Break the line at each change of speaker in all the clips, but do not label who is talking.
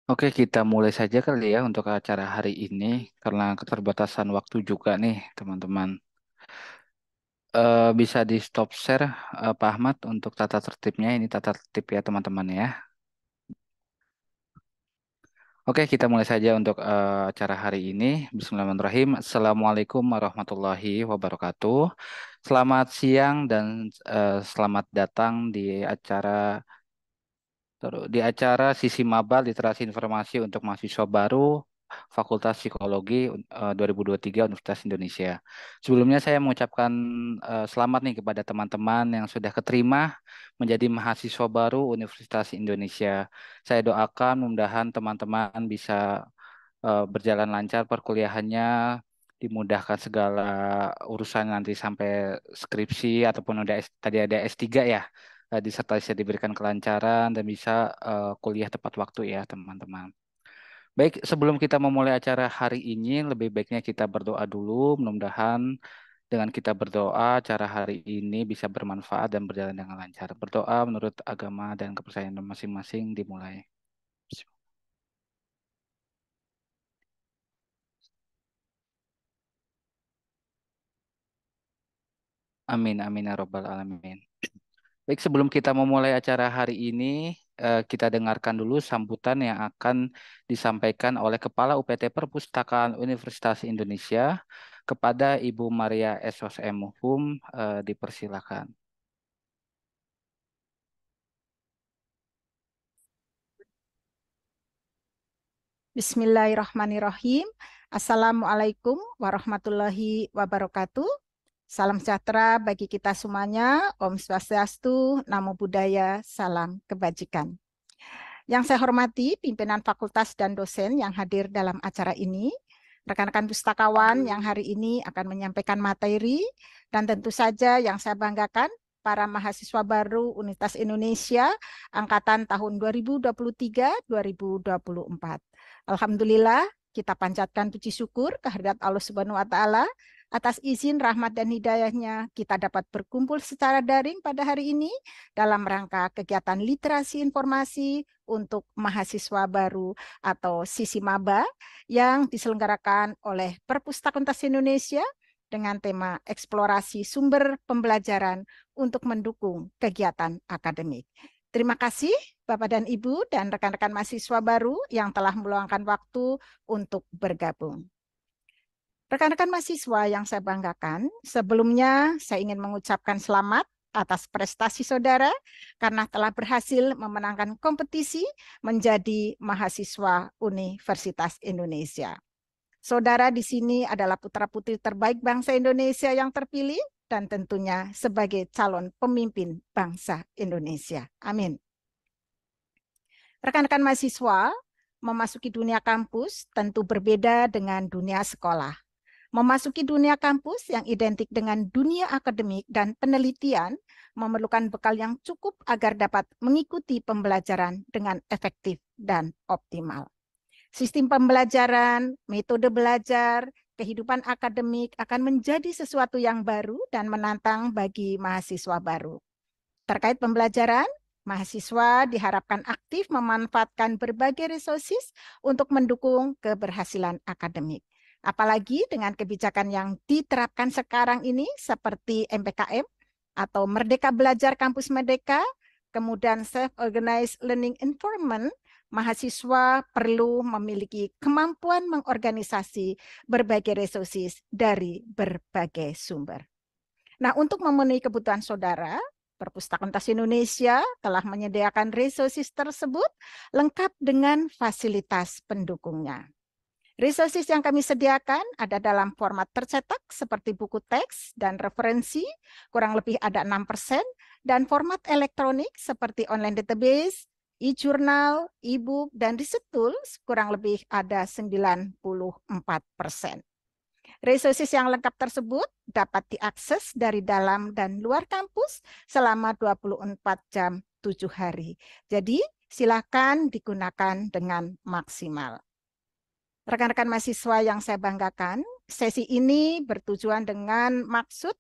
Oke, kita mulai saja kali ya untuk acara hari ini karena keterbatasan waktu juga nih, teman-teman. Bisa di stop share, Pak Ahmad, untuk tata tertibnya. Ini tata tertib ya, teman-teman ya. Oke, kita mulai saja untuk acara hari ini. Bismillahirrahmanirrahim. Assalamualaikum warahmatullahi wabarakatuh. Selamat siang dan selamat datang di acara Sisi Maba Literasi Informasi untuk Mahasiswa Baru Fakultas Psikologi 2023 Universitas Indonesia. Sebelumnya saya mengucapkan selamat nih kepada teman-teman yang sudah keterima menjadi mahasiswa baru Universitas Indonesia. Saya doakan mudah-mudahan teman-teman bisa berjalan lancar perkuliahannya, dimudahkan segala urusan nanti sampai skripsi ataupun tadi ada S3 ya, disertai bisa diberikan kelancaran dan bisa kuliah tepat waktu ya teman-teman. Baik, sebelum kita memulai acara hari ini, lebih baiknya kita berdoa dulu. Mudah-mudahan dengan kita berdoa, acara hari ini bisa bermanfaat dan berjalan dengan lancar. Berdoa menurut agama dan kepercayaan masing-masing dimulai. Amin, amin, ya robbal alamin. Baik, sebelum kita memulai acara hari ini, kita dengarkan dulu sambutan yang akan disampaikan oleh Kepala UPT Perpustakaan Universitas Indonesia kepada Ibu Maria SOSM Hum. Dipersilakan.
Bismillahirrahmanirrahim. Assalamualaikum warahmatullahi wabarakatuh. Salam sejahtera bagi kita semuanya. Om Swastiastu, Namo Buddhaya, salam kebajikan. Yang saya hormati pimpinan fakultas dan dosen yang hadir dalam acara ini, rekan-rekan pustakawan yang hari ini akan menyampaikan materi, dan tentu saja yang saya banggakan, para mahasiswa baru Universitas Indonesia angkatan tahun 2023-2024. Alhamdulillah, kita panjatkan puji syukur kehadirat Allah Subhanahu wa taala atas izin rahmat dan hidayahnya kita dapat berkumpul secara daring pada hari ini dalam rangka kegiatan literasi informasi untuk mahasiswa baru atau Sisi Maba yang diselenggarakan oleh Perpustakaan Indonesia dengan tema eksplorasi sumber pembelajaran untuk mendukung kegiatan akademik. Terima kasih Bapak dan Ibu dan rekan-rekan mahasiswa baru yang telah meluangkan waktu untuk bergabung. Rekan-rekan mahasiswa yang saya banggakan, sebelumnya saya ingin mengucapkan selamat atas prestasi saudara karena telah berhasil memenangkan kompetisi menjadi mahasiswa Universitas Indonesia. Saudara di sini adalah putra-putri terbaik bangsa Indonesia yang terpilih dan tentunya sebagai calon pemimpin bangsa Indonesia. Amin. Rekan-rekan mahasiswa, memasuki dunia kampus tentu berbeda dengan dunia sekolah. Memasuki dunia kampus yang identik dengan dunia akademik dan penelitian memerlukan bekal yang cukup agar dapat mengikuti pembelajaran dengan efektif dan optimal. Sistem pembelajaran, metode belajar, kehidupan akademik akan menjadi sesuatu yang baru dan menantang bagi mahasiswa baru. Terkait pembelajaran, mahasiswa diharapkan aktif memanfaatkan berbagai resources untuk mendukung keberhasilan akademik. Apalagi dengan kebijakan yang diterapkan sekarang ini seperti MPKM atau Merdeka Belajar Kampus Merdeka, kemudian Self-Organized Learning Environment, mahasiswa perlu memiliki kemampuan mengorganisasi berbagai resources dari berbagai sumber. Nah, untuk memenuhi kebutuhan saudara, Perpustakaan Indonesia telah menyediakan resources tersebut lengkap dengan fasilitas pendukungnya. Resources yang kami sediakan ada dalam format tercetak seperti buku teks dan referensi, kurang lebih ada 6%, dan format elektronik seperti online database, e-jurnal, e-book, dan research tools kurang lebih ada 94%. Resources yang lengkap tersebut dapat diakses dari dalam dan luar kampus selama 24 jam 7 hari. Jadi silakan digunakan dengan maksimal. Rekan-rekan mahasiswa yang saya banggakan, sesi ini bertujuan dengan maksud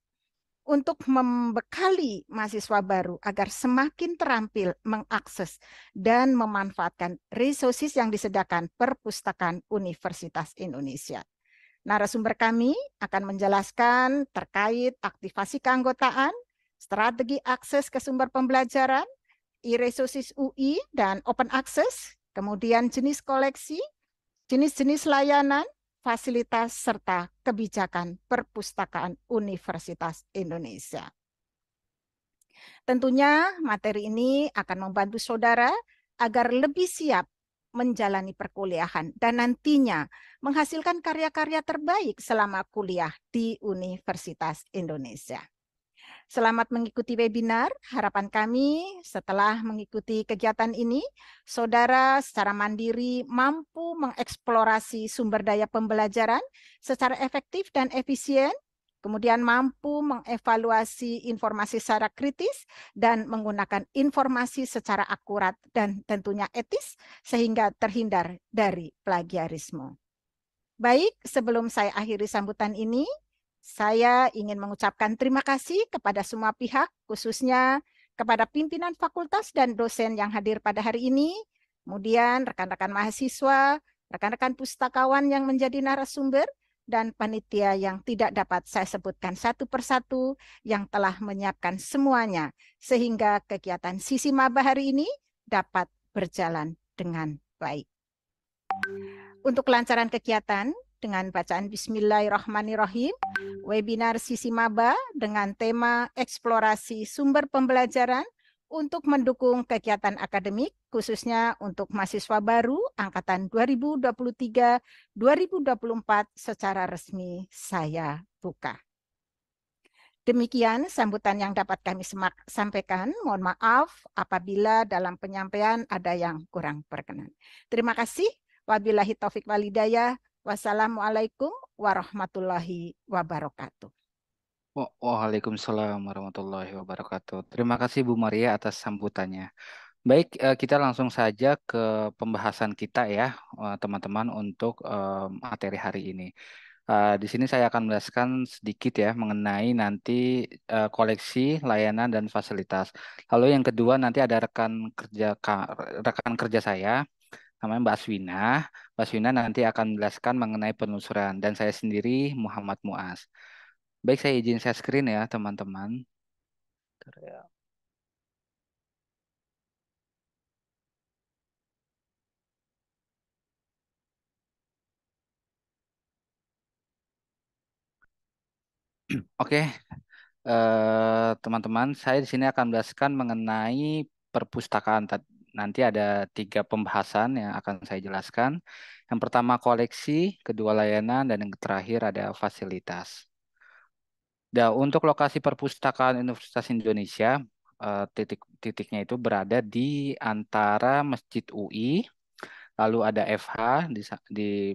untuk membekali mahasiswa baru agar semakin terampil mengakses dan memanfaatkan resources yang disediakan Perpustakaan Universitas Indonesia. Narasumber kami akan menjelaskan terkait aktivasi keanggotaan, strategi akses ke sumber pembelajaran, e-resources UI dan open access, kemudian jenis koleksi, jenis-jenis layanan, fasilitas, serta kebijakan Perpustakaan Universitas Indonesia. Tentunya materi ini akan membantu saudara agar lebih siap menjalani perkuliahan dan nantinya menghasilkan karya-karya terbaik selama kuliah di Universitas Indonesia. Selamat mengikuti webinar. Harapan kami setelah mengikuti kegiatan ini, saudara secara mandiri mampu mengeksplorasi sumber daya pembelajaran secara efektif dan efisien, kemudian mampu mengevaluasi informasi secara kritis dan menggunakan informasi secara akurat dan tentunya etis sehingga terhindar dari plagiarisme. Baik, sebelum saya akhiri sambutan ini, saya ingin mengucapkan terima kasih kepada semua pihak, khususnya kepada pimpinan fakultas dan dosen yang hadir pada hari ini, kemudian rekan-rekan mahasiswa, rekan-rekan pustakawan yang menjadi narasumber, dan panitia yang tidak dapat saya sebutkan satu persatu yang telah menyiapkan semuanya, sehingga kegiatan sisi maba hari ini dapat berjalan dengan baik. Untuk kelancaran kegiatan, dengan bacaan Bismillahirrahmanirrahim, webinar Sisi Maba dengan tema eksplorasi sumber pembelajaran untuk mendukung kegiatan akademik, khususnya untuk mahasiswa baru angkatan 2023-2024 secara resmi saya buka. Demikian sambutan yang dapat kami sampaikan. Mohon maaf apabila dalam penyampaian ada yang kurang berkenan. Terima kasih. Wabillahi taufik walhidayah. Wassalamualaikum warahmatullahi wabarakatuh.
Waalaikumsalam warahmatullahi wabarakatuh. Terima kasih Bu Maria atas sambutannya. Baik, kita langsung saja ke pembahasan kita ya, teman-teman, untuk materi hari ini. Di sini saya akan menjelaskan sedikit ya mengenai nanti koleksi, layanan, dan fasilitas. Lalu yang kedua nanti ada rekan kerja saya, namanya Mbak Aswina. Mbak Aswina nanti akan menjelaskan mengenai penelusuran, dan saya sendiri Muhammad Muaz. Baik, saya izin share screen ya, teman-teman. Bentar ya. Oke, teman-teman, saya di sini akan menjelaskan mengenai perpustakaan. Nanti ada 3 pembahasan yang akan saya jelaskan. Yang pertama koleksi, kedua layanan, dan yang terakhir ada fasilitas. Nah, untuk lokasi perpustakaan Universitas Indonesia, titiknya itu berada di antara Masjid UI. Lalu ada FH di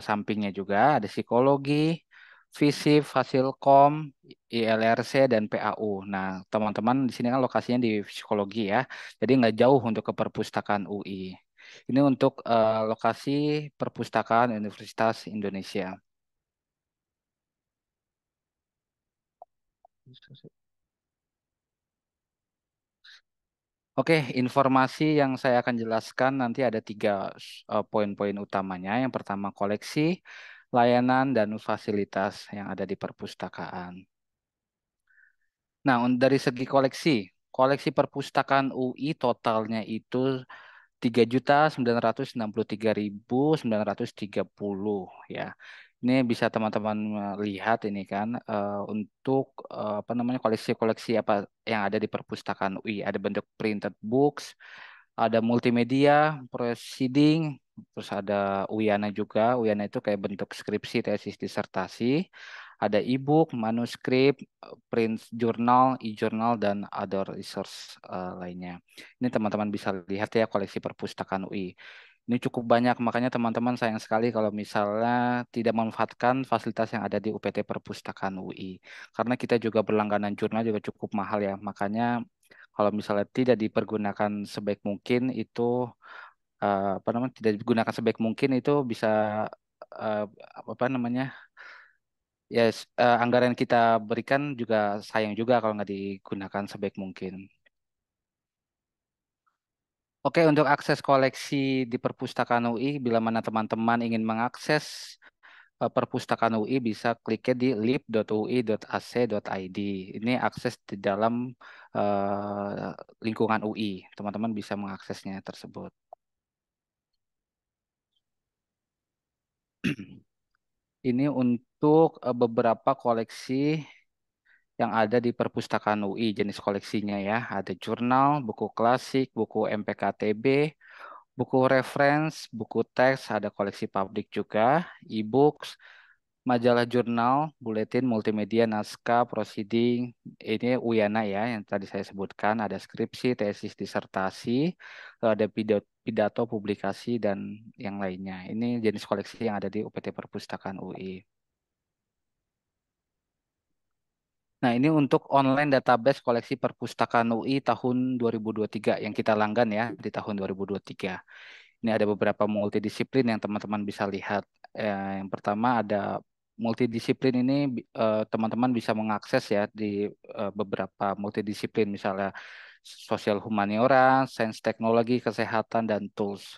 sampingnya juga, ada psikologi, FISIP, Fasilkom, ILRC, dan PAU. Nah, teman-teman di sini kan lokasinya di psikologi ya, jadi nggak jauh untuk ke perpustakaan UI. Ini untuk lokasi perpustakaan Universitas Indonesia. Oke, informasi yang saya akan jelaskan nanti ada 3 poin-poin utamanya. Yang pertama koleksi, layanan, dan fasilitas yang ada di perpustakaan. Nah, dari segi koleksi, koleksi perpustakaan UI totalnya itu 3.963.930 ya. Ini bisa teman-teman lihat ini kan untuk apa namanya koleksi-koleksi apa yang ada di perpustakaan UI. Ada bentuk printed books, ada multimedia, proceeding, terus ada Uyana juga. Uyana itu kayak bentuk skripsi, tesis, disertasi. Ada e-book, manuskrip, print journal, e-journal, dan other resource lainnya. Ini teman-teman bisa lihat ya koleksi perpustakaan UI. Ini cukup banyak, makanya teman-teman sayang sekali kalau misalnya tidak memanfaatkan fasilitas yang ada di UPT Perpustakaan UI. Karena kita juga berlangganan jurnal juga cukup mahal ya. Makanya kalau misalnya tidak dipergunakan sebaik mungkin itu apa namanya tidak digunakan sebaik mungkin itu bisa eh, apa namanya Anggaran yang kita berikan juga sayang juga kalau nggak digunakan sebaik mungkin. Oke, untuk akses koleksi di Perpustakaan UI, bila mana teman-teman ingin mengakses Perpustakaan UI, bisa kliknya di lib.ui.ac.id. Ini akses di dalam lingkungan UI. Teman-teman bisa mengaksesnya tersebut. Ini untuk beberapa koleksi yang ada di Perpustakaan UI, jenis koleksinya ya. Ada jurnal, buku klasik, buku MPKTB, buku reference, buku teks, ada koleksi publik juga, e-books, majalah jurnal, buletin, multimedia, naskah, proceeding, ini Uyana ya yang tadi saya sebutkan, ada skripsi, tesis, disertasi, lalu ada pidato, publikasi, dan yang lainnya. Ini jenis koleksi yang ada di UPT Perpustakaan UI. Nah, ini untuk online database koleksi perpustakaan UI tahun 2023 yang kita langgan ya di tahun 2023. Ini ada beberapa multidisiplin yang teman-teman bisa lihat. Yang pertama ada multidisiplin ini teman-teman bisa mengakses ya di beberapa multidisiplin misalnya sosial humaniora, sains teknologi, kesehatan, dan tools.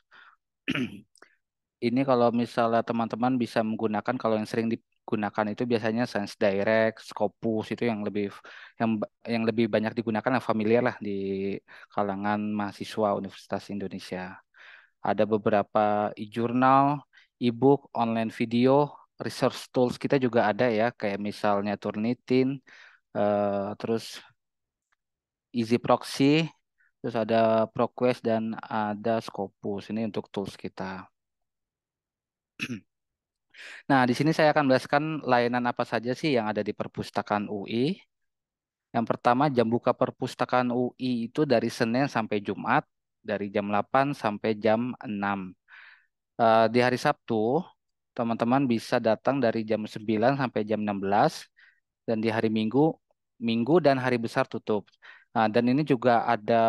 Ini kalau misalnya teman-teman bisa menggunakan kalau yang sering digunakan itu biasanya Science Direct, Scopus itu yang yang lebih banyak digunakan yang familiar lah di kalangan mahasiswa Universitas Indonesia. Ada beberapa e-jurnal, e-book, online video, research tools kita juga ada ya kayak misalnya Turnitin, terus Easy Proxy, terus ada ProQuest dan ada Scopus. Ini untuk tools kita. Nah, di sini saya akan menjelaskan layanan apa saja sih yang ada di Perpustakaan UI. Yang pertama, jam buka Perpustakaan UI itu dari Senin sampai Jumat, dari jam 8 sampai jam 6. Di hari Sabtu, teman-teman bisa datang dari jam 9 sampai jam 16, dan di hari Minggu, Minggu dan hari besar tutup. Nah, dan ini juga ada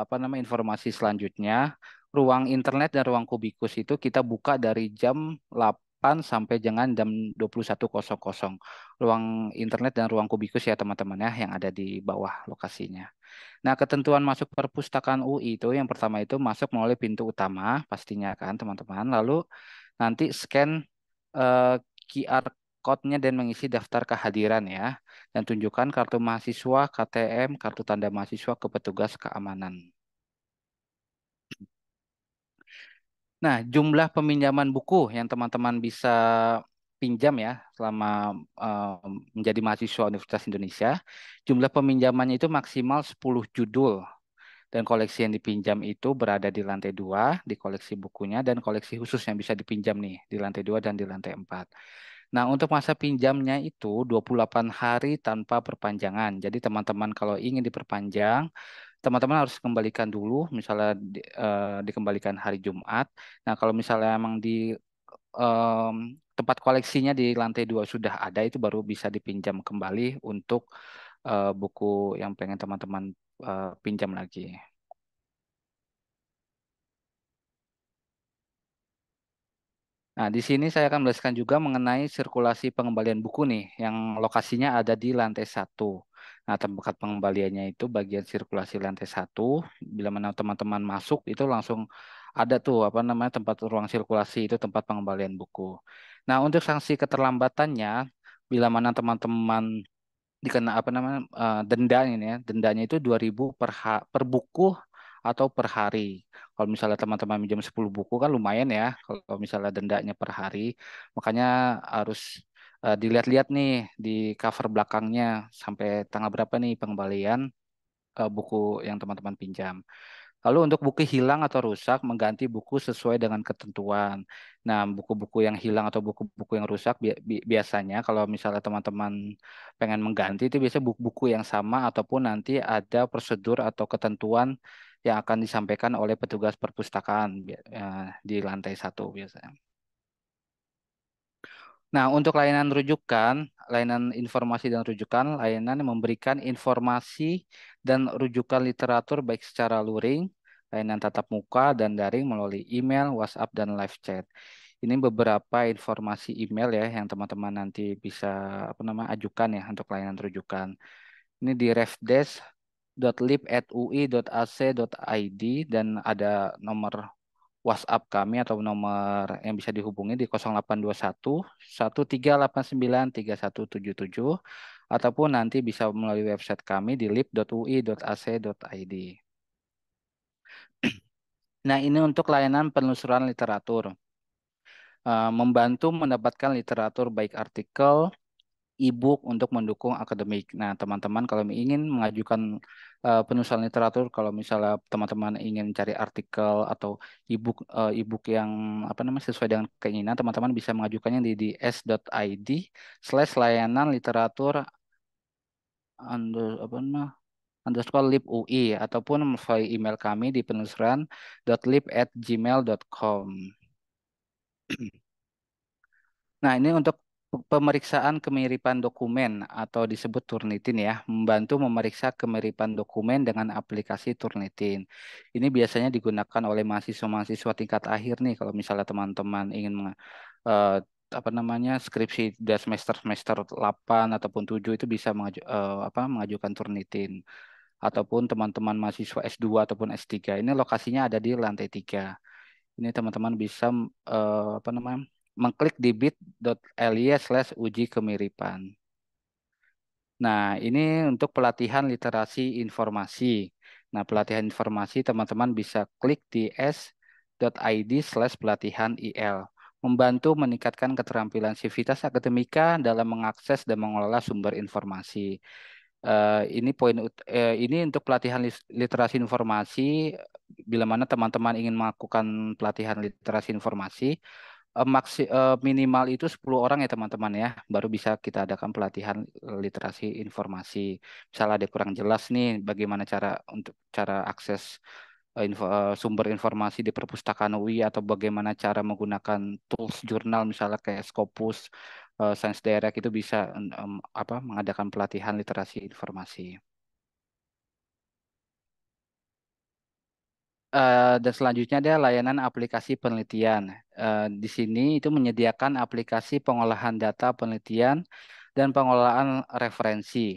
apa namanya informasi selanjutnya. Ruang internet dan ruang kubikus itu kita buka dari jam 8 sampai dengan jam 21.00. Ruang internet dan ruang kubikus ya teman-teman ya yang ada di bawah lokasinya. Nah, ketentuan masuk perpustakaan UI itu yang pertama itu masuk melalui pintu utama pastinya kan teman-teman. Lalu nanti scan eh, QR code-nya dan mengisi daftar kehadiran ya. Dan tunjukkan kartu mahasiswa, KTM, kartu tanda mahasiswa ke petugas keamanan. Nah, jumlah peminjaman buku yang teman-teman bisa pinjam ya selama menjadi mahasiswa Universitas Indonesia, jumlah peminjamannya itu maksimal 10 judul. Dan koleksi yang dipinjam itu berada di lantai 2 di koleksi bukunya, dan koleksi khusus yang bisa dipinjam nih di lantai 2 dan di lantai 4. Nah, untuk masa pinjamnya itu 28 hari tanpa perpanjangan. Jadi teman-teman kalau ingin diperpanjang, teman-teman harus kembalikan dulu, misalnya dikembalikan hari Jumat. Nah, kalau misalnya emang di tempat koleksinya di lantai 2 sudah ada, itu baru bisa dipinjam kembali untuk buku yang pengen teman-teman pinjam lagi. Nah, di sini saya akan menjelaskan juga mengenai sirkulasi pengembalian buku nih, yang lokasinya ada di lantai 1. Nah, tempat pengembaliannya itu bagian sirkulasi lantai 1. Bila mana teman-teman masuk, itu langsung ada tuh, apa namanya, tempat ruang sirkulasi, itu tempat pengembalian buku. Nah, untuk sanksi keterlambatannya, bila mana teman-teman dikena apa namanya denda ini ya, dendanya itu 2.000 per buku atau per hari. Kalau misalnya teman-teman minjem 10 buku kan lumayan ya kalau misalnya dendanya per hari. Makanya harus dilihat-lihat nih di cover belakangnya sampai tanggal berapa nih pengembalian buku yang teman-teman pinjam. Lalu untuk buku hilang atau rusak, mengganti buku sesuai dengan ketentuan. Nah, buku-buku yang hilang atau buku-buku yang rusak biasanya kalau misalnya teman-teman pengen mengganti itu biasanya buku-buku yang sama ataupun nanti ada prosedur atau ketentuan yang akan disampaikan oleh petugas perpustakaan di lantai 1 biasanya. Nah, untuk layanan rujukan, layanan informasi dan rujukan, layanan yang memberikan informasi dan rujukan literatur baik secara luring, layanan tatap muka dan daring melalui email, WhatsApp, dan live chat. Ini beberapa informasi email ya yang teman-teman nanti bisa ajukan ya untuk layanan rujukan. Ini di refdes.lib@ui.ac.id dan ada nomor WhatsApp kami atau nomor yang bisa dihubungi di 0821 1389 3177 ataupun nanti bisa melalui website kami di lib.ui.ac.id. Nah, ini untuk layanan penelusuran literatur. Membantu mendapatkan literatur baik artikel, e-book untuk mendukung akademik. Nah, teman-teman kalau ingin mengajukan penulisan literatur, kalau misalnya teman-teman ingin cari artikel atau e-book yang sesuai dengan keinginan, teman-teman bisa mengajukannya di s.id/layanan literatur underscore lib UI ataupun melalui email kami di penelusuran.lib@gmail.com. Nah, ini untuk pemeriksaan kemiripan dokumen atau disebut Turnitin ya, membantu memeriksa kemiripan dokumen dengan aplikasi Turnitin. Ini biasanya digunakan oleh mahasiswa-mahasiswa tingkat akhir nih, kalau misalnya teman-teman ingin eh, skripsi udah semester 8 ataupun 7 itu bisa mengajukan Turnitin. Ataupun teman-teman mahasiswa S2 ataupun S3. Ini lokasinya ada di lantai 3. Ini teman-teman bisa mengklik di bit.ly/uji kemiripan. Nah, ini untuk pelatihan literasi informasi. Nah, pelatihan informasi teman-teman bisa klik di s.id/pelatihan IL. Membantu meningkatkan keterampilan sivitas akademika dalam mengakses dan mengelola sumber informasi. Ini untuk pelatihan literasi informasi. Bila mana teman-teman ingin melakukan pelatihan literasi informasi, minimal itu 10 orang ya teman-teman ya, baru bisa kita adakan pelatihan literasi informasi. Misalnya ada kurang jelas nih bagaimana cara akses sumber informasi di perpustakaan UI atau bagaimana cara menggunakan tools jurnal misalnya kayak Scopus, Sains Direct itu bisa mengadakan pelatihan literasi informasi. Dan selanjutnya ada layanan aplikasi penelitian. Di sini itu menyediakan aplikasi pengolahan data penelitian dan pengelolaan referensi.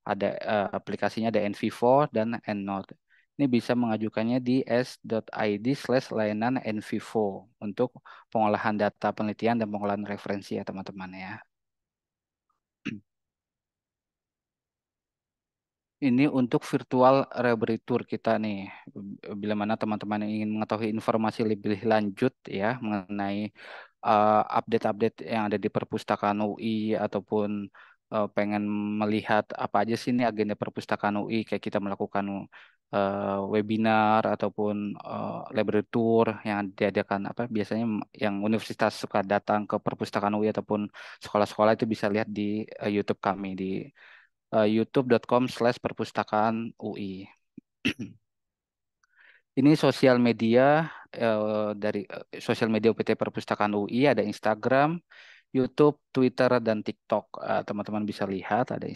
Ada aplikasinya ada NVivo dan EndNote. Ini bisa mengajukannya di s.id/layanan NVivo untuk pengolahan data penelitian dan pengolahan referensi ya teman-teman ya. Ini untuk virtual library tour kita nih. Bila mana teman-teman yang ingin mengetahui informasi lebih lanjut ya mengenai update-update yang ada di perpustakaan UI ataupun pengen melihat apa aja sih ini agenda perpustakaan UI kayak kita melakukan webinar ataupun library tour yang diadakan biasanya yang universitas suka datang ke perpustakaan UI ataupun sekolah-sekolah itu bisa lihat di YouTube kami di youtube.com/perpustakaan UI. Ini sosial media dari sosial media UPT Perpustakaan UI ada Instagram, YouTube, Twitter, dan TikTok. Teman-teman bisa lihat ada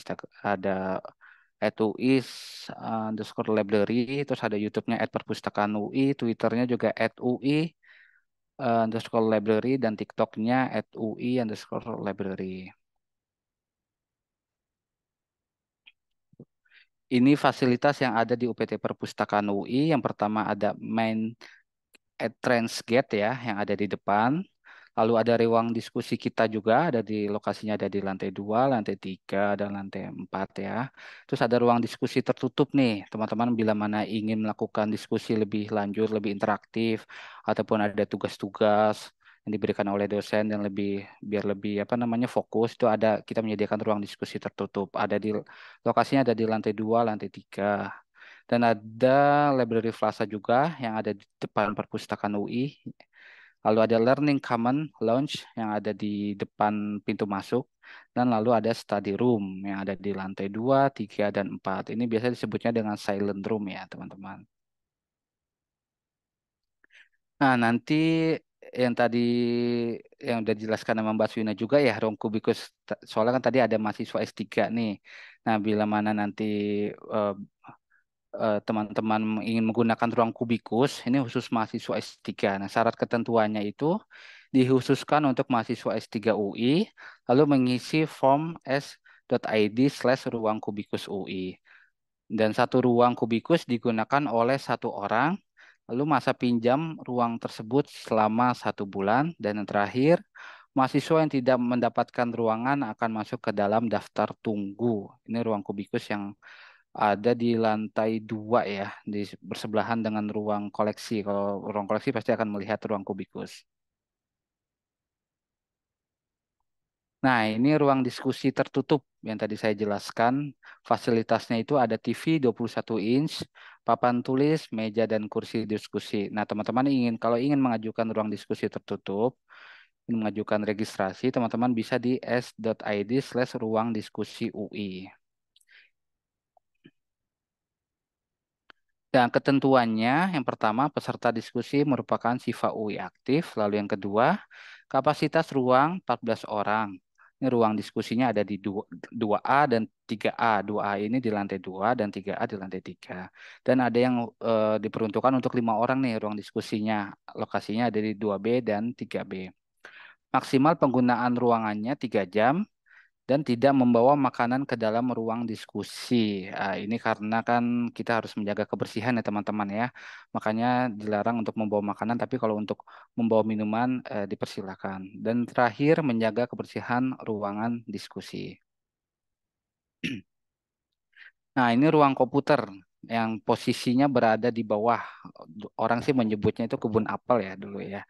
@uis_library, terus ada YouTube-nya @perpustakaan UI, Twitternya juga @ui_library, dan TikTok-nya @ui_library. Ini fasilitas yang ada di UPT Perpustakaan UI. Yang pertama ada main Transgate ya yang ada di depan. Lalu ada ruang diskusi kita juga ada di lokasinya ada di lantai 2, lantai 3, dan lantai 4 ya. Terus ada ruang diskusi tertutup nih, teman-teman bila mana ingin melakukan diskusi lebih lanjut, lebih interaktif ataupun ada tugas-tugas yang diberikan oleh dosen dan biar lebih fokus itu ada kita menyediakan ruang diskusi tertutup. Lokasinya ada di lantai 2, lantai 3. Dan ada Library Plaza juga yang ada di depan perpustakaan UI. Lalu ada Learning Common Lounge yang ada di depan pintu masuk. Dan lalu ada Study Room yang ada di lantai 2, 3, dan 4. Ini biasa disebutnya dengan Silent Room ya teman-teman. Nah nanti yang tadi yang udah dijelaskan sama Mbak Swina juga ya ruang kubikus. Soalnya kan tadi ada mahasiswa S3 nih. Nah bila mana nanti teman-teman ingin menggunakan ruang kubikus, ini khusus mahasiswa S3. Nah, syarat ketentuannya itu dikhususkan untuk mahasiswa S3 UI, lalu mengisi form s.id/ruang kubikus UI. Dan satu ruang kubikus digunakan oleh satu orang, lalu masa pinjam ruang tersebut selama 1 bulan, dan yang terakhir, mahasiswa yang tidak mendapatkan ruangan akan masuk ke dalam daftar tunggu. Ini ruang kubikus yang ada di lantai 2 ya, bersebelahan dengan ruang koleksi. Kalau ruang koleksi pasti akan melihat ruang kubikus. Nah, ini ruang diskusi tertutup yang tadi saya jelaskan. Fasilitasnya itu ada TV 21 inch, papan tulis, meja, dan kursi diskusi. Nah, teman-teman kalau ingin mengajukan ruang diskusi tertutup, ingin mengajukan registrasi, teman-teman bisa di s.id/ruang diskusi UI. Dan ketentuannya, yang pertama, peserta diskusi merupakan siswa UI aktif. Lalu yang kedua, kapasitas ruang 14 orang. Ini ruang diskusinya ada di 2A dan 3A. 2A ini di lantai 2 dan 3A di lantai 3. Dan ada yang diperuntukkan untuk 5 orang nih ruang diskusinya. Lokasinya ada di 2B dan 3B. Maksimal penggunaan ruangannya 3 jam dan tidak membawa makanan ke dalam ruang diskusi. Ini karena kan kita harus menjaga kebersihan ya teman-teman ya. Makanya dilarang untuk membawa makanan, tapi kalau untuk membawa minuman dipersilakan. Dan terakhir menjaga kebersihan ruangan diskusi. Nah, ini ruang komputer yang posisinya berada di bawah. Orang sih menyebutnya itu kebun apel ya dulu ya.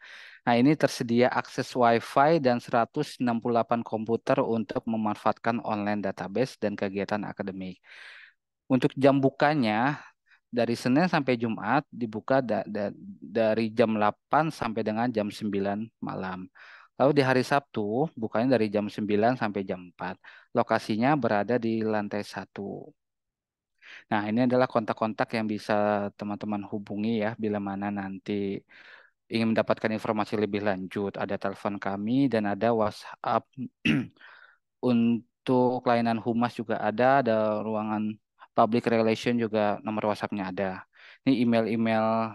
Nah, ini tersedia akses Wi-Fi dan 168 komputer untuk memanfaatkan online database dan kegiatan akademik. Untuk jam bukanya, dari Senin sampai Jumat dibuka dari jam 8 sampai dengan jam 9 malam. Lalu di hari Sabtu, bukanya dari jam 9 sampai jam 4. Lokasinya berada di lantai 1. Nah, ini adalah kontak-kontak yang bisa teman-teman hubungi ya bila mana nanti ingin mendapatkan informasi lebih lanjut. Ada telepon kami dan ada WhatsApp. Untuk layanan humas juga ada ruangan public relation juga nomor WhatsApp-nya ada. Ini email-email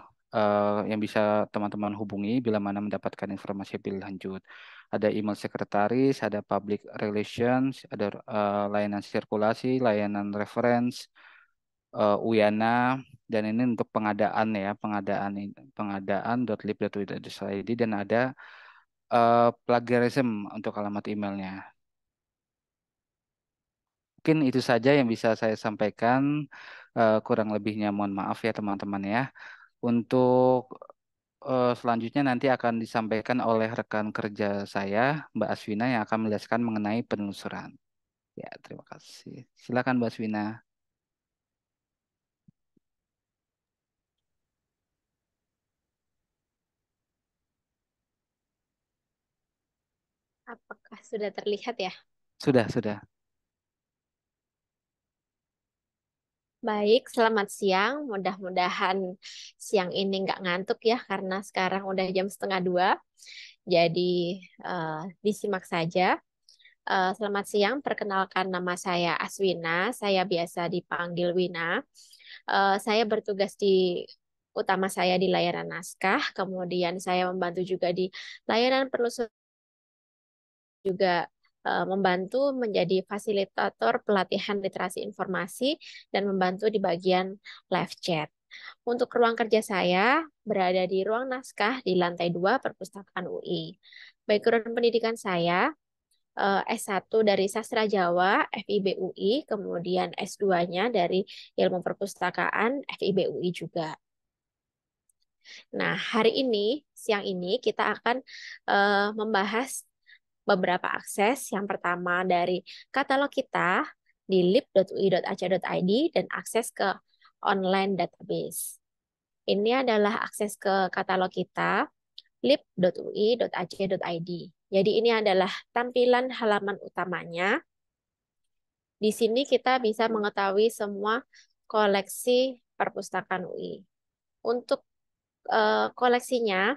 yang bisa teman-teman hubungi bila mana mendapatkan informasi lebih lanjut. Ada email sekretaris, ada public relations, ada layanan sirkulasi, layanan reference, Uyana, dan ini untuk pengadaan ya, pengadaan.lib.ui.id dan ada plagiarism untuk alamat emailnya. Mungkin itu saja yang bisa saya sampaikan. Kurang lebihnya mohon maaf ya teman-teman ya. Untuk selanjutnya nanti akan disampaikan oleh rekan kerja saya, Mbak Aswina, yang akan menjelaskan mengenai penelusuran. Ya, terima kasih. Silakan Mbak Aswina.
Apakah sudah terlihat ya?
Sudah, sudah.
Baik, selamat siang. Mudah-mudahan siang ini nggak ngantuk ya, karena sekarang udah jam setengah 2. Jadi disimak saja. Selamat siang, perkenalkan nama saya Aswina. Saya biasa dipanggil Wina. Saya bertugas utama saya di layanan naskah, kemudian saya membantu juga di layanan penelusuran juga membantu menjadi fasilitator pelatihan literasi informasi dan membantu di bagian live chat. Untuk ruang kerja saya berada di ruang naskah di lantai 2 Perpustakaan UI. Background pendidikan saya S1 dari Sastra Jawa FIB UI, kemudian S2-nya dari Ilmu Perpustakaan FIB UI juga. Nah, hari ini, siang ini kita akan membahas beberapa akses. Yang pertama dari katalog kita di lib.ui.ac.id dan akses ke online database. Ini adalah akses ke katalog kita lib.ui.ac.id. Jadi ini adalah tampilan halaman utamanya. Di sini kita bisa mengetahui semua koleksi perpustakaan UI. Untuk koleksinya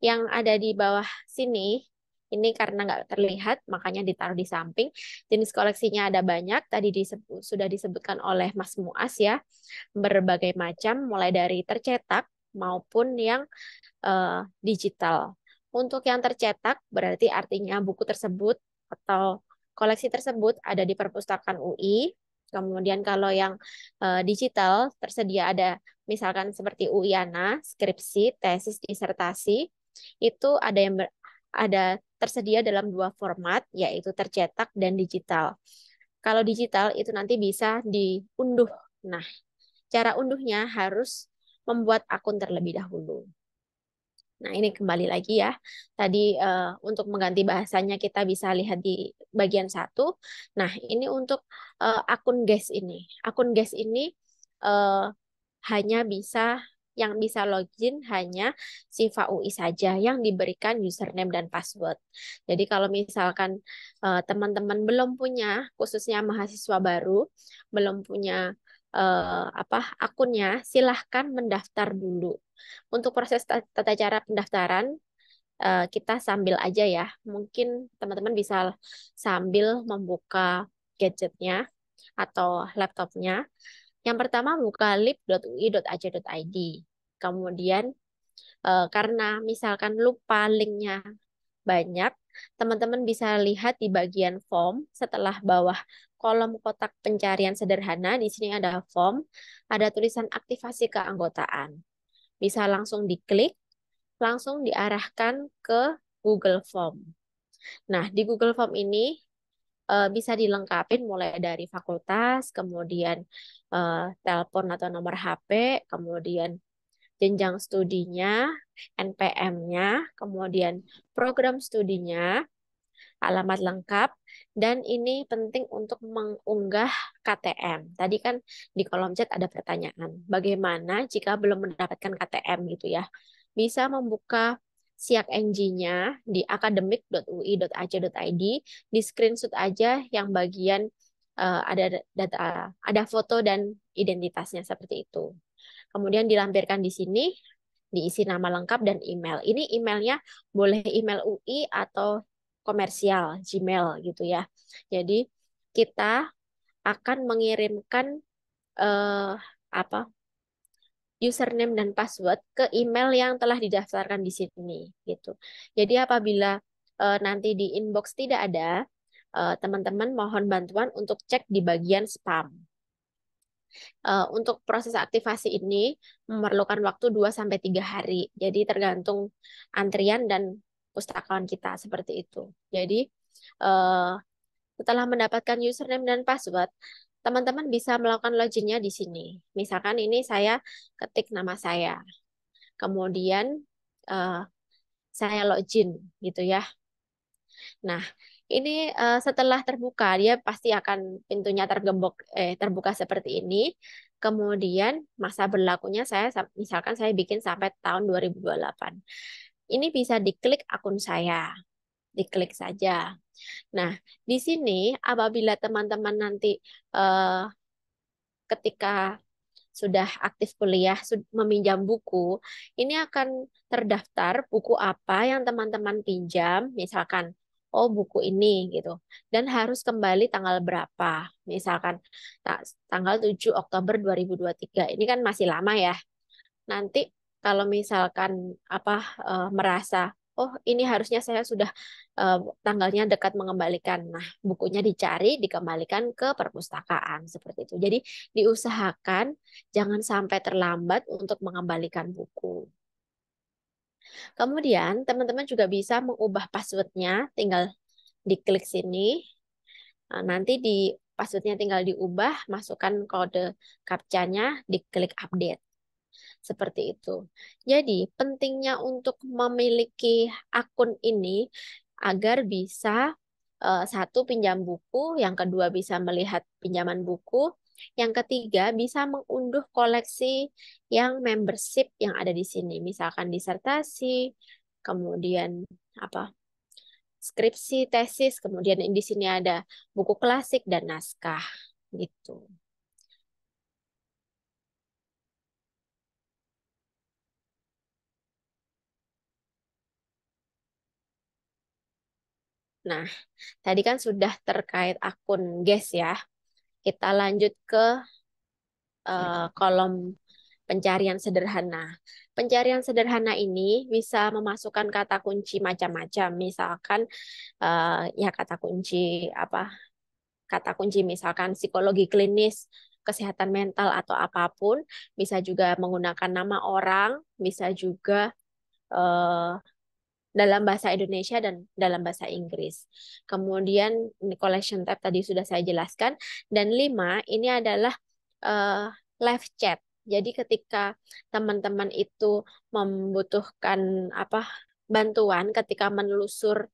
yang ada di bawah sini Ini karena nggak terlihat, makanya ditaruh di samping. Jenis koleksinya ada banyak, tadi sudah disebutkan oleh Mas Muas ya, berbagai macam, mulai dari tercetak maupun yang digital. Untuk yang tercetak, berarti artinya buku tersebut atau koleksi tersebut ada di perpustakaan UI. Kemudian kalau yang digital, tersedia ada misalkan seperti UIANA, skripsi, tesis, disertasi, itu ada tersedia dalam dua format, yaitu tercetak dan digital. Kalau digital itu nanti bisa diunduh. Nah, cara unduhnya harus membuat akun terlebih dahulu. Nah, ini kembali lagi ya. Tadi untuk mengganti bahasanya kita bisa lihat di bagian satu. Nah, ini untuk akun guest ini. Akun guest ini eh, hanya yang bisa login hanya Siva UI saja yang diberikan username dan password. Jadi kalau misalkan teman-teman belum punya, khususnya mahasiswa baru, belum punya akunnya, silahkan mendaftar dulu. Untuk proses tata cara pendaftaran, kita sambil aja ya. Mungkin teman-teman bisa sambil membuka gadgetnya atau laptopnya. Yang pertama buka lib.ui.ac.id. Kemudian karena misalkan lupa linknya banyak, teman-teman bisa lihat di bagian form setelah bawah kolom kotak pencarian sederhana. Di sini ada form, ada tulisan aktivasi keanggotaan. Bisa langsung diklik, langsung diarahkan ke Google Form. Nah, di Google Form ini bisa dilengkapi mulai dari fakultas, kemudian telepon atau nomor HP, kemudian jenjang studinya, NPM-nya, kemudian program studinya, alamat lengkap, dan ini penting untuk mengunggah KTM. Tadi kan di kolom chat ada pertanyaan, bagaimana jika belum mendapatkan KTM gitu ya? Bisa membuka Siak NG-nya di akademik.ui.ac.id, di screenshot aja yang bagian ada data, ada foto dan identitasnya seperti itu. Kemudian dilampirkan di sini, diisi nama lengkap dan email. Ini emailnya boleh email UI atau komersial, Gmail gitu ya. Jadi kita akan mengirimkan eh, apa username dan password ke email yang telah didaftarkan di sini gitu. Jadi apabila nanti di inbox tidak ada, teman-teman mohon bantuan untuk cek di bagian spam. Untuk proses aktivasi ini memerlukan waktu 2 sampai 3 hari. Jadi tergantung antrian dan pustakawan kita seperti itu. Jadi eh, setelah mendapatkan username dan password, teman-teman bisa melakukan loginnya di sini. Misalkan ini saya ketik nama saya, kemudian eh, saya login gitu ya. Nah, ini setelah terbuka, dia pasti akan pintunya terbuka seperti ini. Kemudian masa berlakunya misalkan saya bikin sampai tahun 2028. Ini bisa diklik akun saya, diklik saja. Nah, di sini apabila teman-teman nanti eh, ketika sudah aktif kuliah, meminjam buku, ini akan terdaftar buku apa yang teman-teman pinjam, misalkan, oh buku ini gitu, dan harus kembali tanggal berapa, misalkan tanggal 7 Oktober 2023, ini kan masih lama ya. Nanti kalau misalkan apa merasa oh ini harusnya saya sudah tanggalnya dekat mengembalikan. Nah, bukunya dicari, dikembalikan ke perpustakaan seperti itu. Jadi diusahakan jangan sampai terlambat untuk mengembalikan buku. Kemudian teman-teman juga bisa mengubah passwordnya, tinggal diklik sini. Nah, nanti di passwordnya tinggal diubah, masukkan kode captcha-nya, diklik update. Seperti itu. Jadi, pentingnya untuk memiliki akun ini agar bisa satu pinjam buku, yang kedua bisa melihat pinjaman buku, yang ketiga bisa mengunduh koleksi yang membership yang ada di sini, misalkan disertasi, kemudian apa? Skripsi, tesis, kemudian di sini ada buku klasik dan naskah gitu. Nah, tadi kan sudah terkait akun GES ya. Kita lanjut ke kolom pencarian sederhana. Pencarian sederhana ini bisa memasukkan kata kunci macam-macam. Misalkan ya kata kunci apa? Kata kunci misalkan psikologi klinis, kesehatan mental atau apapun. Bisa juga menggunakan nama orang, bisa juga eh, dalam bahasa Indonesia dan dalam bahasa Inggris. Kemudian collection tab tadi sudah saya jelaskan. Dan 5 ini adalah eh, live chat. Jadi ketika teman-teman itu membutuhkan apa bantuan ketika menelusur,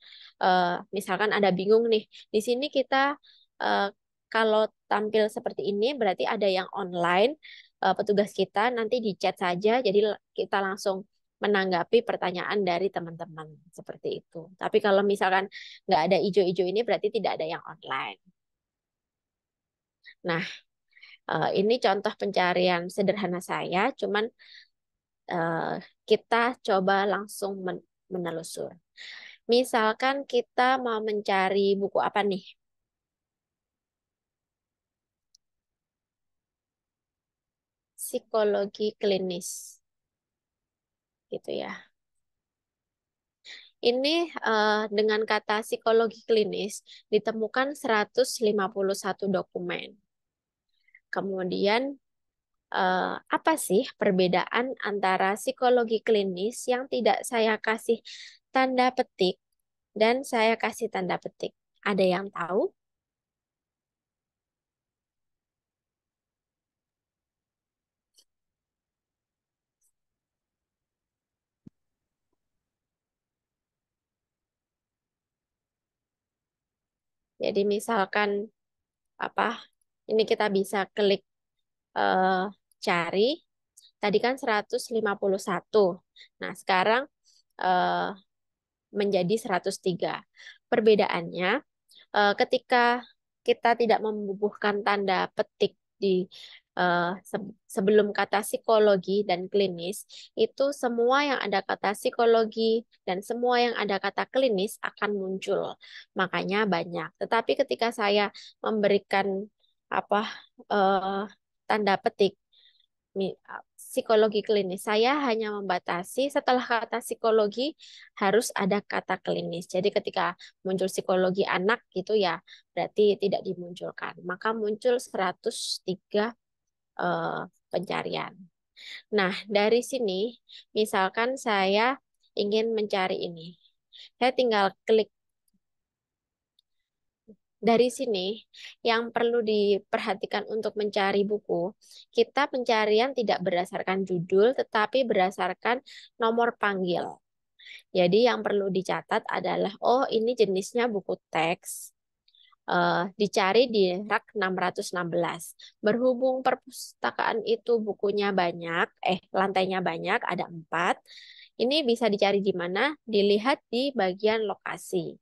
misalkan ada bingung nih, di sini kita eh, kalau tampil seperti ini berarti ada yang online, petugas kita nanti di chat saja, jadi kita langsung menanggapi pertanyaan dari teman-teman seperti itu. Tapi kalau misalkan nggak ada ijo-ijo ini berarti tidak ada yang online. Nah, ini contoh pencarian sederhana saya, cuman kita coba langsung menelusur. Misalkan kita mau mencari buku apa nih? Psikologi klinis. Gitu ya. Ini dengan kata psikologi klinis ditemukan 151 dokumen. Kemudian apa sih perbedaan antara psikologi klinis yang tidak saya kasih tanda petik dan saya kasih tanda petik? Ada yang tahu? Jadi misalkan apa? Ini kita bisa klik eh, cari. Tadi kan 151. Nah, sekarang eh, menjadi 103. Perbedaannya ketika kita tidak membubuhkan tanda petik di sebelum kata psikologi dan klinis, itu semua yang ada kata psikologi dan semua yang ada kata klinis akan muncul. Makanya banyak. Tetapi ketika saya memberikan apa tanda petik psikologi klinis. Saya hanya membatasi setelah kata psikologi harus ada kata klinis. Jadi ketika muncul psikologi anak gitu ya, berarti tidak dimunculkan. Maka muncul 103 eh, pencarian. Nah, dari sini misalkan saya ingin mencari ini. Saya tinggal klik dari sini, yang perlu diperhatikan untuk mencari buku, kita pencarian tidak berdasarkan judul, tetapi berdasarkan nomor panggil. Jadi yang perlu dicatat adalah, oh ini jenisnya buku teks, dicari di rak 616. Berhubung perpustakaan itu bukunya banyak, lantainya banyak, ada 4, ini bisa dicari di mana? Dilihat di bagian lokasi.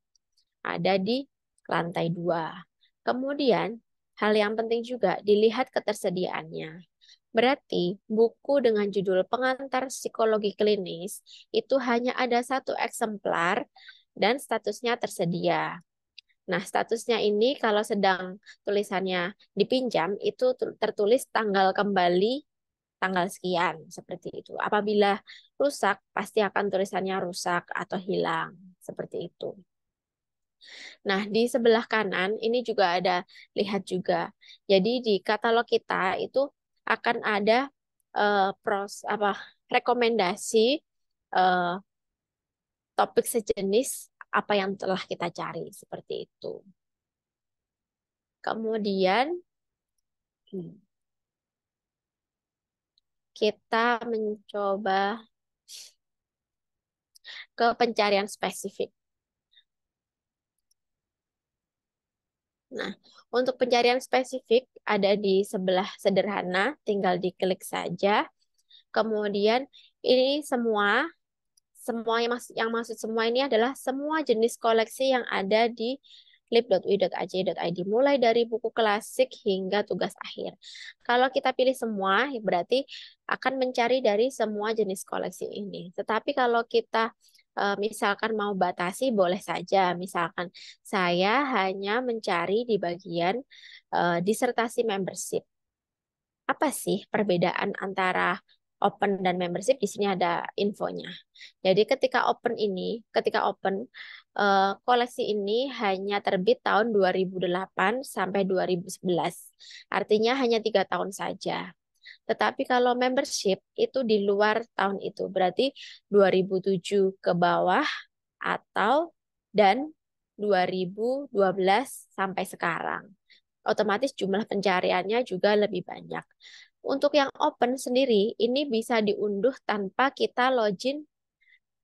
Ada di lantai 2. Kemudian, hal yang penting juga dilihat ketersediaannya. Berarti, buku dengan judul Pengantar Psikologi Klinis itu hanya ada 1 eksemplar dan statusnya tersedia. Nah, statusnya ini kalau sedang tulisannya dipinjam, itu tertulis tanggal kembali tanggal sekian, seperti itu. Apabila rusak, pasti akan tulisannya rusak atau hilang, seperti itu. Nah, di sebelah kanan ini juga ada, lihat juga. Jadi di katalog kita itu akan ada rekomendasi eh, topik sejenis apa yang telah kita cari seperti itu. Kemudian kita mencoba ke pencarian spesifik. Nah, untuk pencarian spesifik ada di sebelah sederhana, tinggal diklik saja. Kemudian ini semua yang maksud semua ini adalah semua jenis koleksi yang ada di lib.ui.ac.id, mulai dari buku klasik hingga tugas akhir. Kalau kita pilih semua, berarti akan mencari dari semua jenis koleksi ini. Tetapi kalau kita misalkan mau batasi boleh saja. Misalkan saya hanya mencari di bagian disertasi membership. Apa sih perbedaan antara open dan membership? Di sini ada infonya. Jadi ketika open koleksi ini hanya terbit tahun 2008 sampai 2011. Artinya hanya 3 tahun saja. Tetapi kalau membership itu di luar tahun itu, berarti 2007 ke bawah atau dan 2012 sampai sekarang. Otomatis jumlah pencariannya juga lebih banyak. Untuk yang open sendiri, ini bisa diunduh tanpa kita login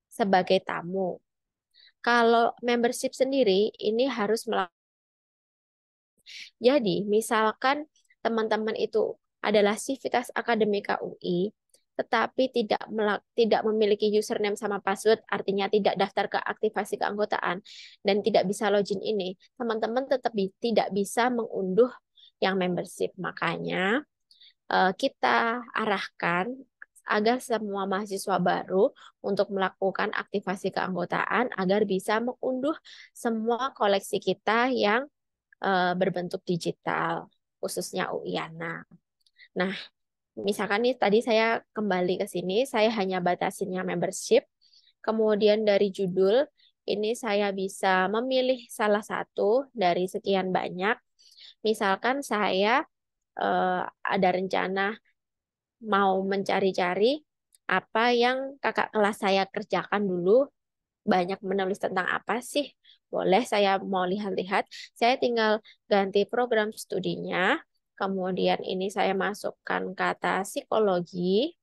sebagai tamu. Kalau membership sendiri, ini harus melakukan. Jadi, misalkan teman-teman itu adalah Sivitas Akademika UI, tetapi tidak memiliki username sama password, artinya tidak daftar ke aktivasi keanggotaan, dan tidak bisa login ini, teman-teman tetap tidak bisa mengunduh yang membership. Makanya, kita arahkan agar semua mahasiswa baru untuk melakukan aktivasi keanggotaan agar bisa mengunduh semua koleksi kita yang berbentuk digital, khususnya UIANA. Nah, misalkan nih tadi saya kembali ke sini, saya hanya batasinnya membership. Kemudian dari judul, ini saya bisa memilih salah satu dari sekian banyak. Misalkan saya ada rencana mau mencari-cari apa yang kakak kelas saya kerjakan dulu, banyak menulis tentang apa sih? Boleh saya mau lihat-lihat. Saya tinggal ganti program studinya. Kemudian ini saya masukkan kata psikologi.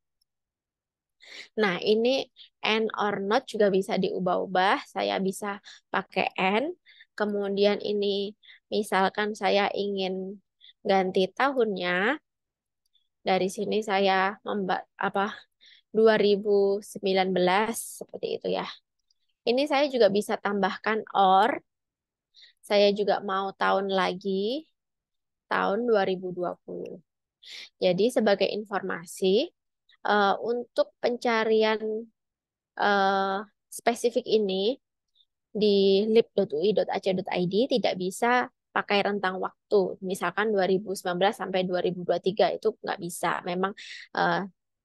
Nah, ini and or not juga bisa diubah-ubah. Saya bisa pakai and. Kemudian ini misalkan saya ingin ganti tahunnya. Dari sini saya 2019 seperti itu ya. Ini saya juga bisa tambahkan or. Saya juga mau tahun lagi, tahun 2020. Jadi sebagai informasi, untuk pencarian spesifik ini di lib.ui.ac.id tidak bisa pakai rentang waktu. Misalkan 2019 sampai 2023 itu nggak bisa. Memang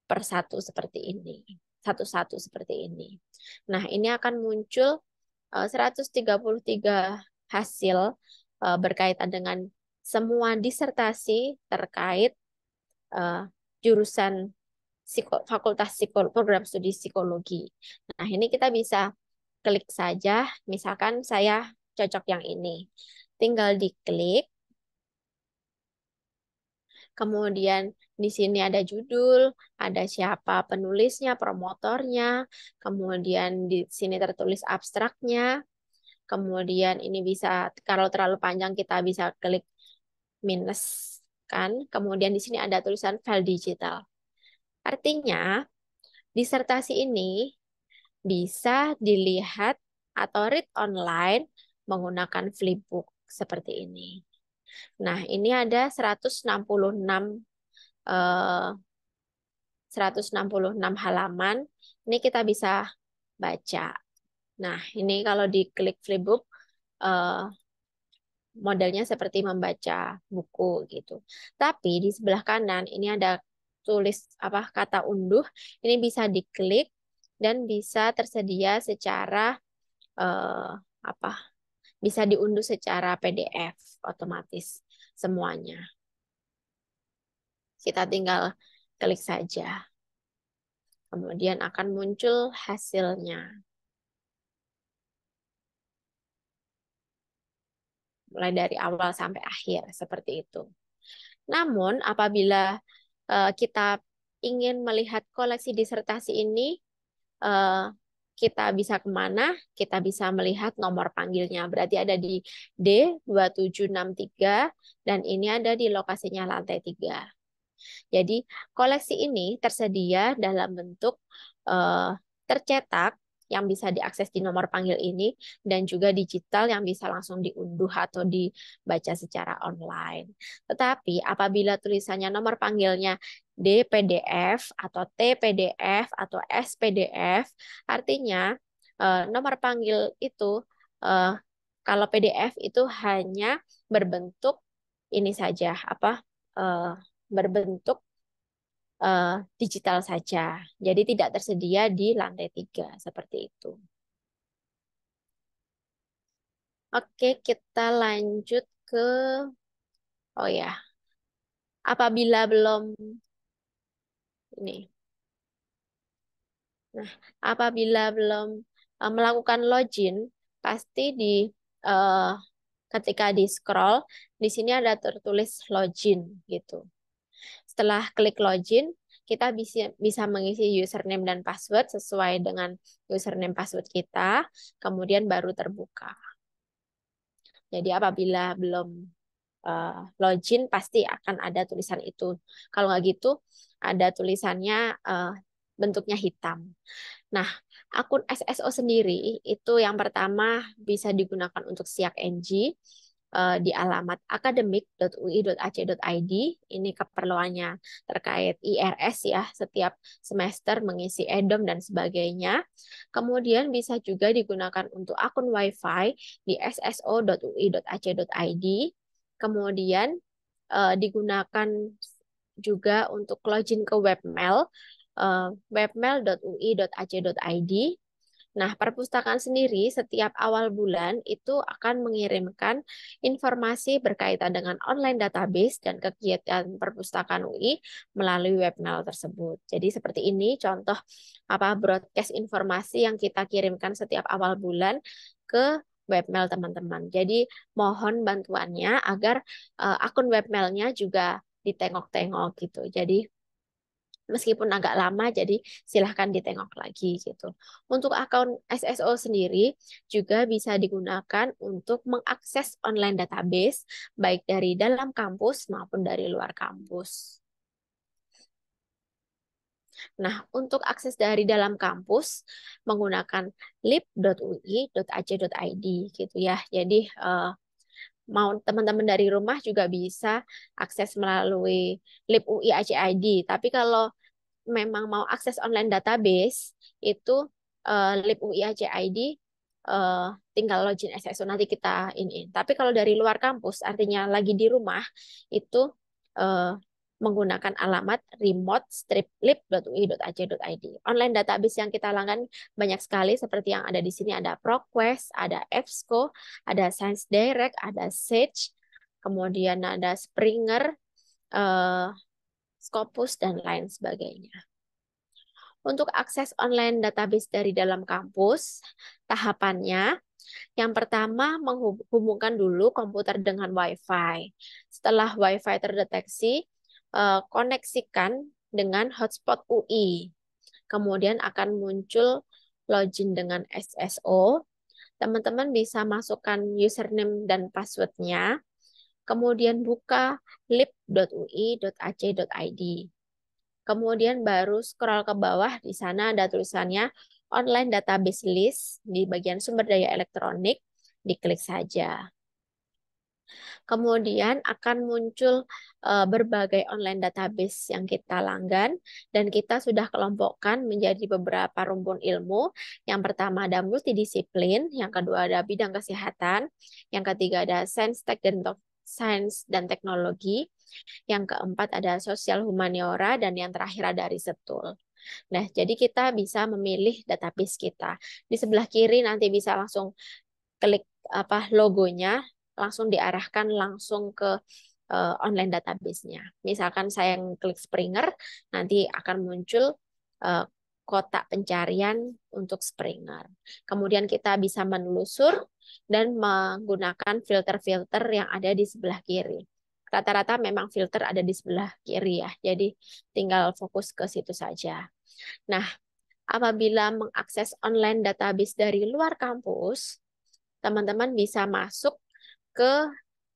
per satu seperti ini. Satu-satu seperti ini. Nah, ini akan muncul 133 hasil berkaitan dengan semua disertasi terkait jurusan Fakultas Program Studi Psikologi. Nah, ini kita bisa klik saja. Misalkan saya cocok yang ini. Tinggal diklik. Kemudian di sini ada judul, ada siapa penulisnya, promotornya. Kemudian di sini tertulis abstraknya. Kemudian ini bisa, kalau terlalu panjang kita bisa klik minus kan. Kemudian di sini ada tulisan file digital. Artinya, disertasi ini bisa dilihat atau read online menggunakan flipbook seperti ini. Nah, ini ada 166 halaman. Ini kita bisa baca. Nah, ini kalau diklik flipbook, modelnya seperti membaca buku gitu. Tapi di sebelah kanan ini ada tulis kata unduh. Ini bisa diklik dan bisa tersedia secara bisa diunduh secara PDF otomatis semuanya. Kita tinggal klik saja. Kemudian akan muncul hasilnya. Mulai dari awal sampai akhir seperti itu. Namun apabila kita ingin melihat koleksi disertasi ini, kita bisa kemana? Kita bisa melihat nomor panggilnya. Berarti ada di D2763 dan ini ada di lokasinya lantai 3. Jadi koleksi ini tersedia dalam bentuk tercetak yang bisa diakses di nomor panggil ini dan juga digital yang bisa langsung diunduh atau dibaca secara online. Tetapi apabila tulisannya nomor panggilnya DPDF atau TPDF atau SPDF, artinya nomor panggil itu eh, kalau PDF itu hanya berbentuk ini saja, eh, berbentuk digital saja. Jadi tidak tersedia di lantai 3 seperti itu. Oke, kita lanjut ke oh ya, apabila belum ini. Nah, apabila belum melakukan login, pasti eh, ketika di scroll di sini ada tertulis login gitu. Setelah klik login, kita bisa mengisi username dan password sesuai dengan username password kita, kemudian baru terbuka. Jadi apabila belum login pasti akan ada tulisan itu. Kalau nggak gitu, ada tulisannya bentuknya hitam. Nah, akun SSO sendiri itu yang pertama bisa digunakan untuk Siak NG di alamat akademik.ui.ac.id. Ini keperluannya terkait IRS ya, setiap semester mengisi EDOM dan sebagainya. Kemudian bisa juga digunakan untuk akun WiFi di sso.ui.ac.id. Kemudian digunakan juga untuk login ke webmail webmail.ui.ac.id. Nah, perpustakaan sendiri setiap awal bulan itu akan mengirimkan informasi berkaitan dengan online database dan kegiatan perpustakaan UI melalui webmail tersebut. Jadi seperti ini contoh broadcast informasi yang kita kirimkan setiap awal bulan ke webmail teman-teman. Jadi mohon bantuannya agar akun webmailnya juga ditengok-tengok gitu. Jadi meskipun agak lama, jadi silahkan ditengok lagi gitu. Untuk akun SSO sendiri juga bisa digunakan untuk mengakses online database, baik dari dalam kampus maupun dari luar kampus. Nah, untuk akses dari dalam kampus menggunakan lib.ui.ac.id gitu ya. Jadi mau teman-teman dari rumah juga bisa akses melalui lib UI ACID. Tapi kalau memang mau akses online database itu lib UI ACID tinggal login SSO nanti kita ini. Tapi kalau dari luar kampus artinya lagi di rumah itu eh, menggunakan alamat remote-lib.ui.ac.id. Online database yang kita langgan banyak sekali seperti yang ada di sini ada ProQuest, ada EBSCO, ada Science Direct, ada Sage, kemudian ada Springer, eh, Scopus, dan lain sebagainya. Untuk akses online database dari dalam kampus, tahapannya yang pertama menghubungkan dulu komputer dengan WiFi. Setelah WiFi terdeteksi, koneksikan dengan hotspot UI. Kemudian akan muncul login dengan SSO. Teman-teman bisa masukkan username dan passwordnya. Kemudian buka lib.ui.ac.id. Kemudian baru scroll ke bawah, di sana ada tulisannya online database list di bagian sumber daya elektronik, diklik saja. Kemudian akan muncul berbagai online database yang kita langgan dan kita sudah kelompokkan menjadi beberapa rumpun ilmu. Yang pertama ada multidisiplin, yang kedua ada bidang kesehatan, yang ketiga ada sains dan teknologi, yang keempat ada sosial humaniora, dan yang terakhir ada riset tool. Nah, jadi kita bisa memilih database kita. Di sebelah kiri nanti bisa langsung klik logonya, langsung diarahkan langsung ke online database-nya. Misalkan saya klik Springer, nanti akan muncul kotak pencarian untuk Springer. Kemudian kita bisa menelusur dan menggunakan filter-filter yang ada di sebelah kiri. Rata-rata memang filter ada di sebelah kiri ya, jadi tinggal fokus ke situ saja. Nah, apabila mengakses online database dari luar kampus, teman-teman bisa masuk ke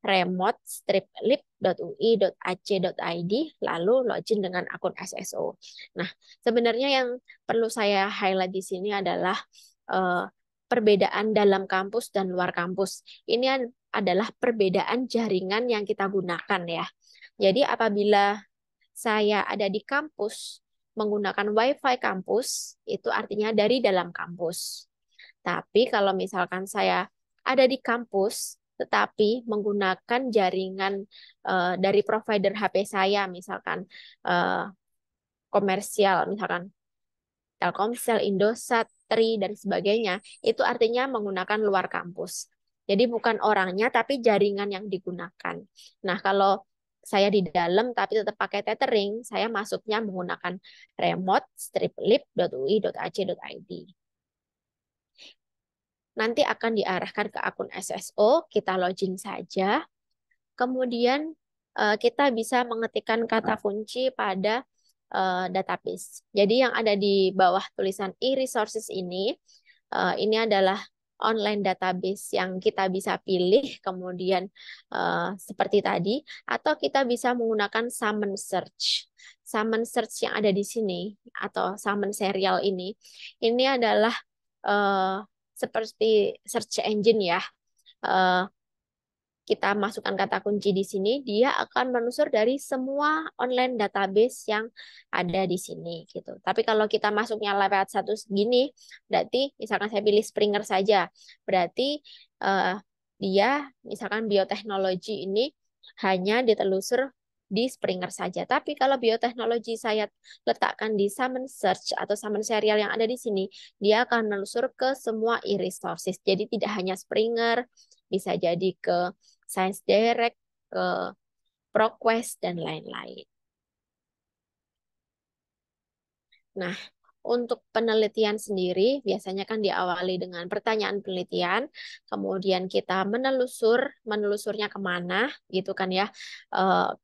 remote-lib.ui.ac.id lalu login dengan akun SSO. Nah, sebenarnya yang perlu saya highlight di sini adalah perbedaan dalam kampus dan luar kampus. Ini adalah perbedaan jaringan yang kita gunakan ya. Jadi apabila saya ada di kampus menggunakan WiFi kampus, itu artinya dari dalam kampus. Tapi kalau misalkan saya ada di kampus, tetapi menggunakan jaringan dari provider HP saya, misalkan komersial, misalkan Telkomsel, Indosat, Tri, dan sebagainya, itu artinya menggunakan luar kampus. Jadi bukan orangnya, tapi jaringan yang digunakan. Nah, kalau saya di dalam tapi tetap pakai tethering, saya masuknya menggunakan remote striplib.ui.ac.id. Nanti akan diarahkan ke akun SSO, kita login saja. Kemudian kita bisa mengetikkan kata kunci pada database. Jadi yang ada di bawah tulisan e-resources ini adalah online database yang kita bisa pilih, kemudian seperti tadi, atau kita bisa menggunakan summon search. Summon search yang ada di sini, atau summon serial ini adalah seperti search engine ya. Kita masukkan kata kunci di sini, dia akan menelusur dari semua online database yang ada di sini gitu. Tapi kalau kita masuknya lewat satu segini, berarti misalkan saya pilih Springer saja, berarti dia misalkan bioteknologi ini hanya ditelusur di Springer saja. Tapi kalau bioteknologi saya letakkan di summon search atau summon serial yang ada di sini, dia akan menelusur ke semua e-resources. Jadi tidak hanya Springer, bisa jadi ke Science Direct, ke ProQuest, dan lain-lain. Nah, untuk penelitian sendiri, biasanya kan diawali dengan pertanyaan penelitian, kemudian kita menelusurnya kemana, gitu kan ya,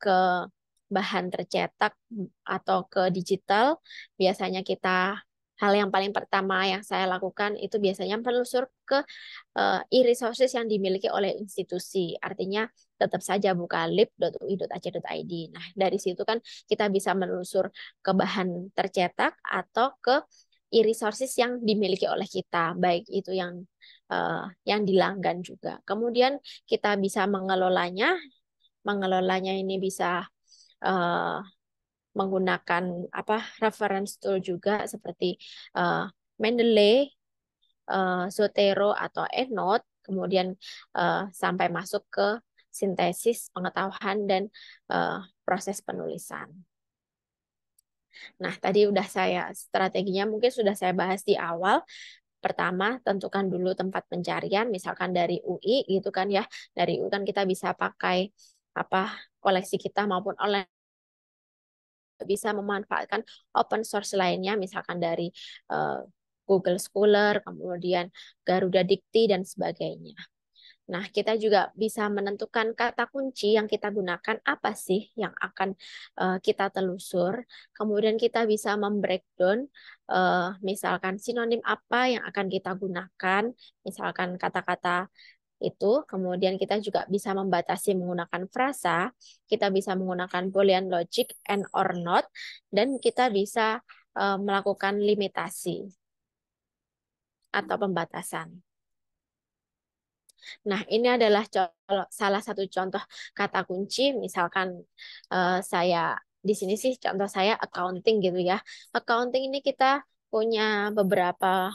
ke bahan tercetak atau ke digital. Biasanya hal yang paling pertama yang saya lakukan itu biasanya menelusur ke e-resources yang dimiliki oleh institusi. Artinya tetap saja buka lib.ui.ac.id. Nah, dari situ kan kita bisa menelusur ke bahan tercetak atau ke e-resources yang dimiliki oleh kita, baik itu yang dilanggan juga. Kemudian kita bisa mengelolanya. Mengelolanya ini bisa menggunakan reference tool juga seperti Mendeley, Zotero atau EndNote, kemudian sampai masuk ke sintesis pengetahuan dan proses penulisan. Nah, tadi strateginya mungkin sudah saya bahas di awal. Pertama, tentukan dulu tempat pencarian, misalkan dari UI gitu kan ya. Dari UI kan kita bisa pakai koleksi kita maupun online, bisa memanfaatkan open source lainnya, misalkan dari Google Scholar, kemudian Garuda Dikti, dan sebagainya. Nah, kita juga bisa menentukan kata kunci yang kita gunakan apa sih yang akan kita telusur. Kemudian kita bisa membreakdown, misalkan sinonim apa yang akan kita gunakan, misalkan kata-kata itu. Kemudian kita juga bisa membatasi menggunakan frasa, kita bisa menggunakan Boolean logic, and or not, dan kita bisa melakukan limitasi atau pembatasan. Nah, ini adalah salah satu contoh kata kunci. Misalkan saya di sini sih contoh saya accounting gitu ya. Accounting ini kita punya beberapa,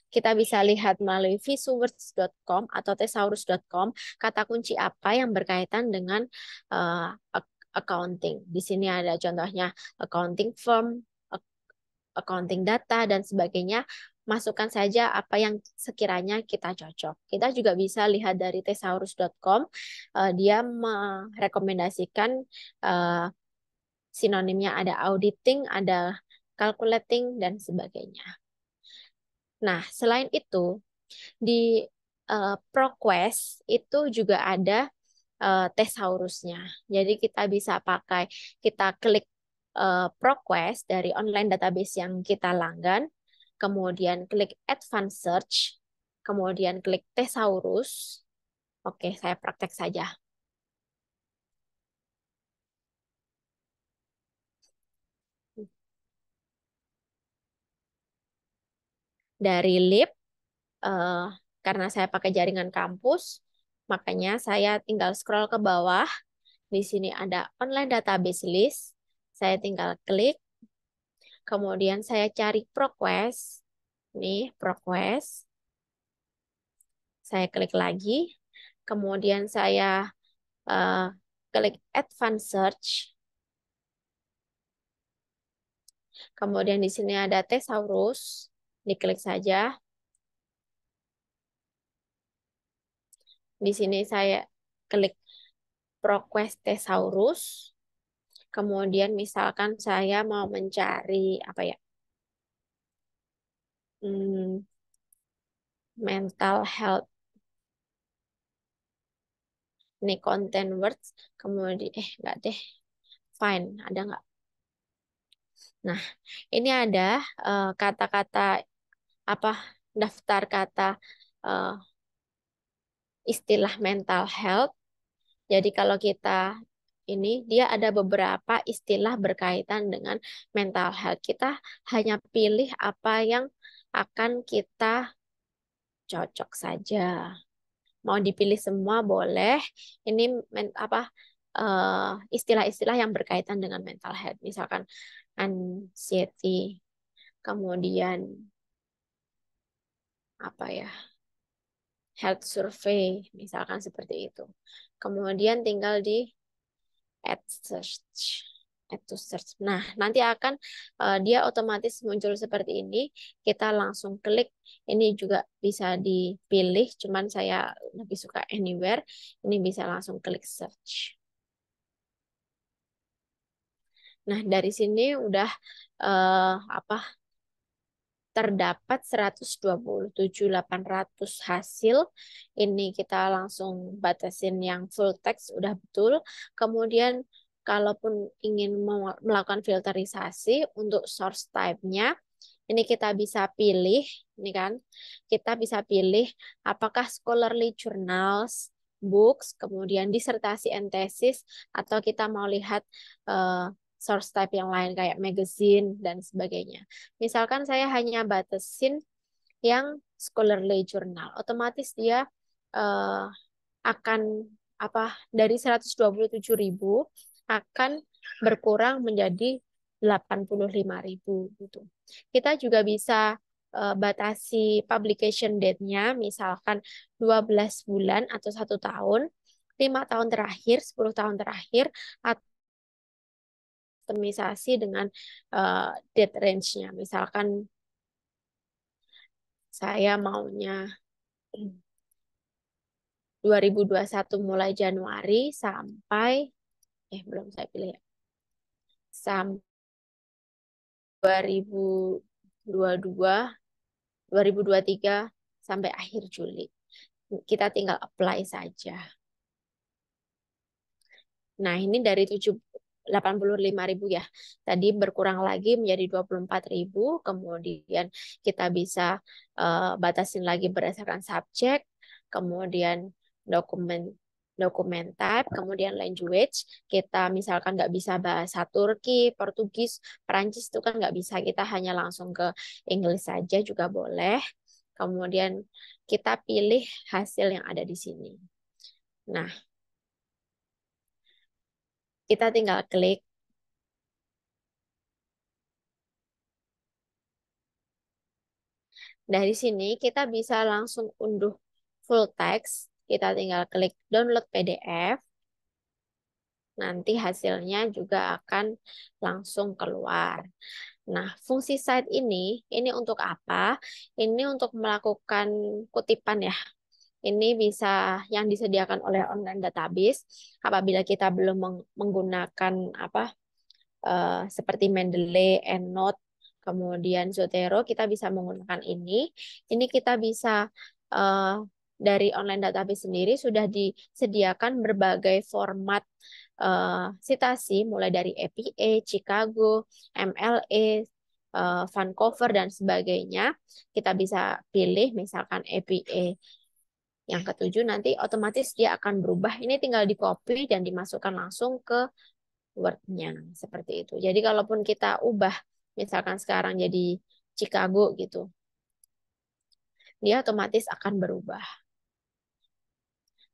kita bisa lihat melalui visuwords.com atau thesaurus.com kata kunci apa yang berkaitan dengan accounting. Di sini ada contohnya accounting firm, accounting data, dan sebagainya. Masukkan saja apa yang sekiranya kita cocok. Kita juga bisa lihat dari thesaurus.com, dia merekomendasikan sinonimnya ada auditing, ada calculating, dan sebagainya. Nah, selain itu, di ProQuest itu juga ada thesaurusnya. Jadi kita bisa kita klik ProQuest dari online database yang kita langgan, kemudian klik Advanced Search, kemudian klik Thesaurus. Oke, saya praktek saja. Dari lib, karena saya pakai jaringan kampus, makanya saya tinggal scroll ke bawah. Di sini ada online database list. Saya tinggal klik, kemudian saya cari ProQuest. Nih, ProQuest. Saya klik lagi. Kemudian saya klik Advanced Search. Kemudian di sini ada Thesaurus. Diklik saja. Di sini saya klik ProQuest Thesaurus. Kemudian misalkan saya mau mencari apa ya? Mental health. Ini content words. Kemudian enggak deh. Fine, ada nggak? Nah, ini ada kata-kata apa? Daftar kata eh, istilah mental health. Jadi kalau kita ini dia ada beberapa istilah berkaitan dengan mental health. Kita hanya pilih apa yang akan kita cocok saja. Mau dipilih semua boleh. Ini istilah-istilah yang berkaitan dengan mental health. Misalkan anxiety, kemudian apa ya? Health survey, misalkan seperti itu. Kemudian tinggal di add search. Add to search. Nah, nanti akan dia otomatis muncul seperti ini. Kita langsung klik. Ini juga bisa dipilih, cuman saya lebih suka anywhere. Ini bisa langsung klik search. Nah, dari sini udah apa terdapat 127.800 hasil. Ini kita langsung batasin yang full text udah betul. Kemudian kalaupun ingin melakukan filterisasi untuk source type-nya, ini kita bisa pilih, ini kan, kita bisa pilih apakah scholarly journals, books, kemudian disertasi and thesis, atau kita mau lihat source type yang lain kayak magazine dan sebagainya. Misalkan saya hanya batasin yang scholarly journal, otomatis dia uh, akan apa dari 127.000 akan berkurang menjadi 85.000 gitu. Kita juga bisa batasi publication date-nya, misalkan 12 bulan atau 1 tahun, 5 tahun terakhir, 10 tahun terakhir, atau optimisasi dengan date range-nya. Misalkan saya maunya 2021 mulai Januari sampai belum saya pilih ya. Sampai 2022, 2023 sampai akhir Juli. Kita tinggal apply saja. Nah, ini dari 85.000 ya. Tadi berkurang lagi menjadi 24.000. Kemudian kita bisa batasin lagi berdasarkan subjek, kemudian dokumen type, kemudian language. Kita misalkan nggak bisa bahasa Turki, Portugis, Perancis itu kan nggak bisa. Kita hanya langsung ke Inggris saja juga boleh. Kemudian kita pilih hasil yang ada di sini. Nah, kita tinggal klik. Dari sini kita bisa langsung unduh full text. Kita tinggal klik download PDF. Nanti hasilnya juga akan langsung keluar. Nah, fungsi site ini untuk apa? Ini untuk melakukan kutipan ya. Ini bisa yang disediakan oleh online database. Apabila kita belum menggunakan seperti Mendeley, EndNote, kemudian Zotero, kita bisa menggunakan ini. Ini kita bisa dari online database sendiri sudah disediakan berbagai format citasi, mulai dari APA, Chicago, MLA, Vancouver, dan sebagainya. Kita bisa pilih misalkan APA yang ketujuh, nanti otomatis dia akan berubah. Ini tinggal di-copy dan dimasukkan langsung ke Word-nya. Seperti itu. Jadi kalaupun kita ubah, misalkan sekarang jadi Chicago gitu, dia otomatis akan berubah.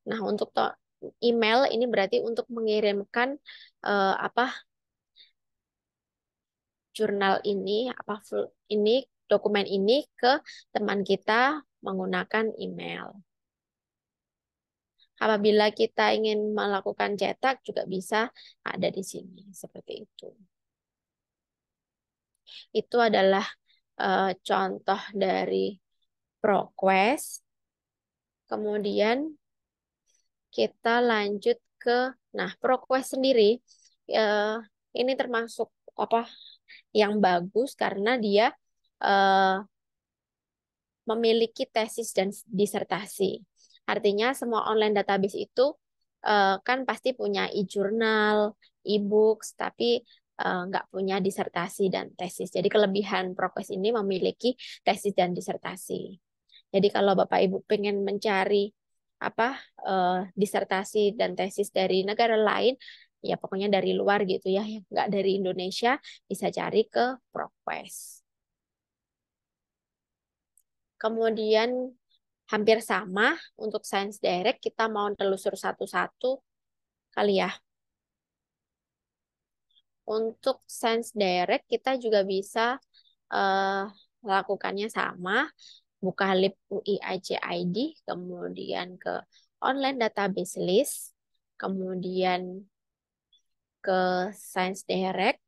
Nah, untuk email ini berarti untuk mengirimkan jurnal ini ini dokumen ini ke teman kita menggunakan email. Apabila kita ingin melakukan cetak juga bisa ada di sini seperti itu. Itu adalah contoh dari ProQuest. Kemudian kita lanjut ke, nah ProQuest sendiri ini termasuk apa yang bagus karena dia eh, memiliki tesis dan disertasi. Artinya semua online database itu kan pasti punya e-jurnal, e-books, tapi nggak punya disertasi dan tesis. Jadi kelebihan ProQuest ini memiliki tesis dan disertasi. Jadi kalau Bapak Ibu pengen mencari apa disertasi dan tesis dari negara lain, ya pokoknya dari luar gitu ya, nggak dari Indonesia, bisa cari ke ProQuest. Kemudian hampir sama untuk Science Direct, kita mau telusur satu-satu kali ya. Untuk Science Direct kita juga bisa lakukannya sama, buka lib UI ID, kemudian ke online database list, kemudian ke Science Direct.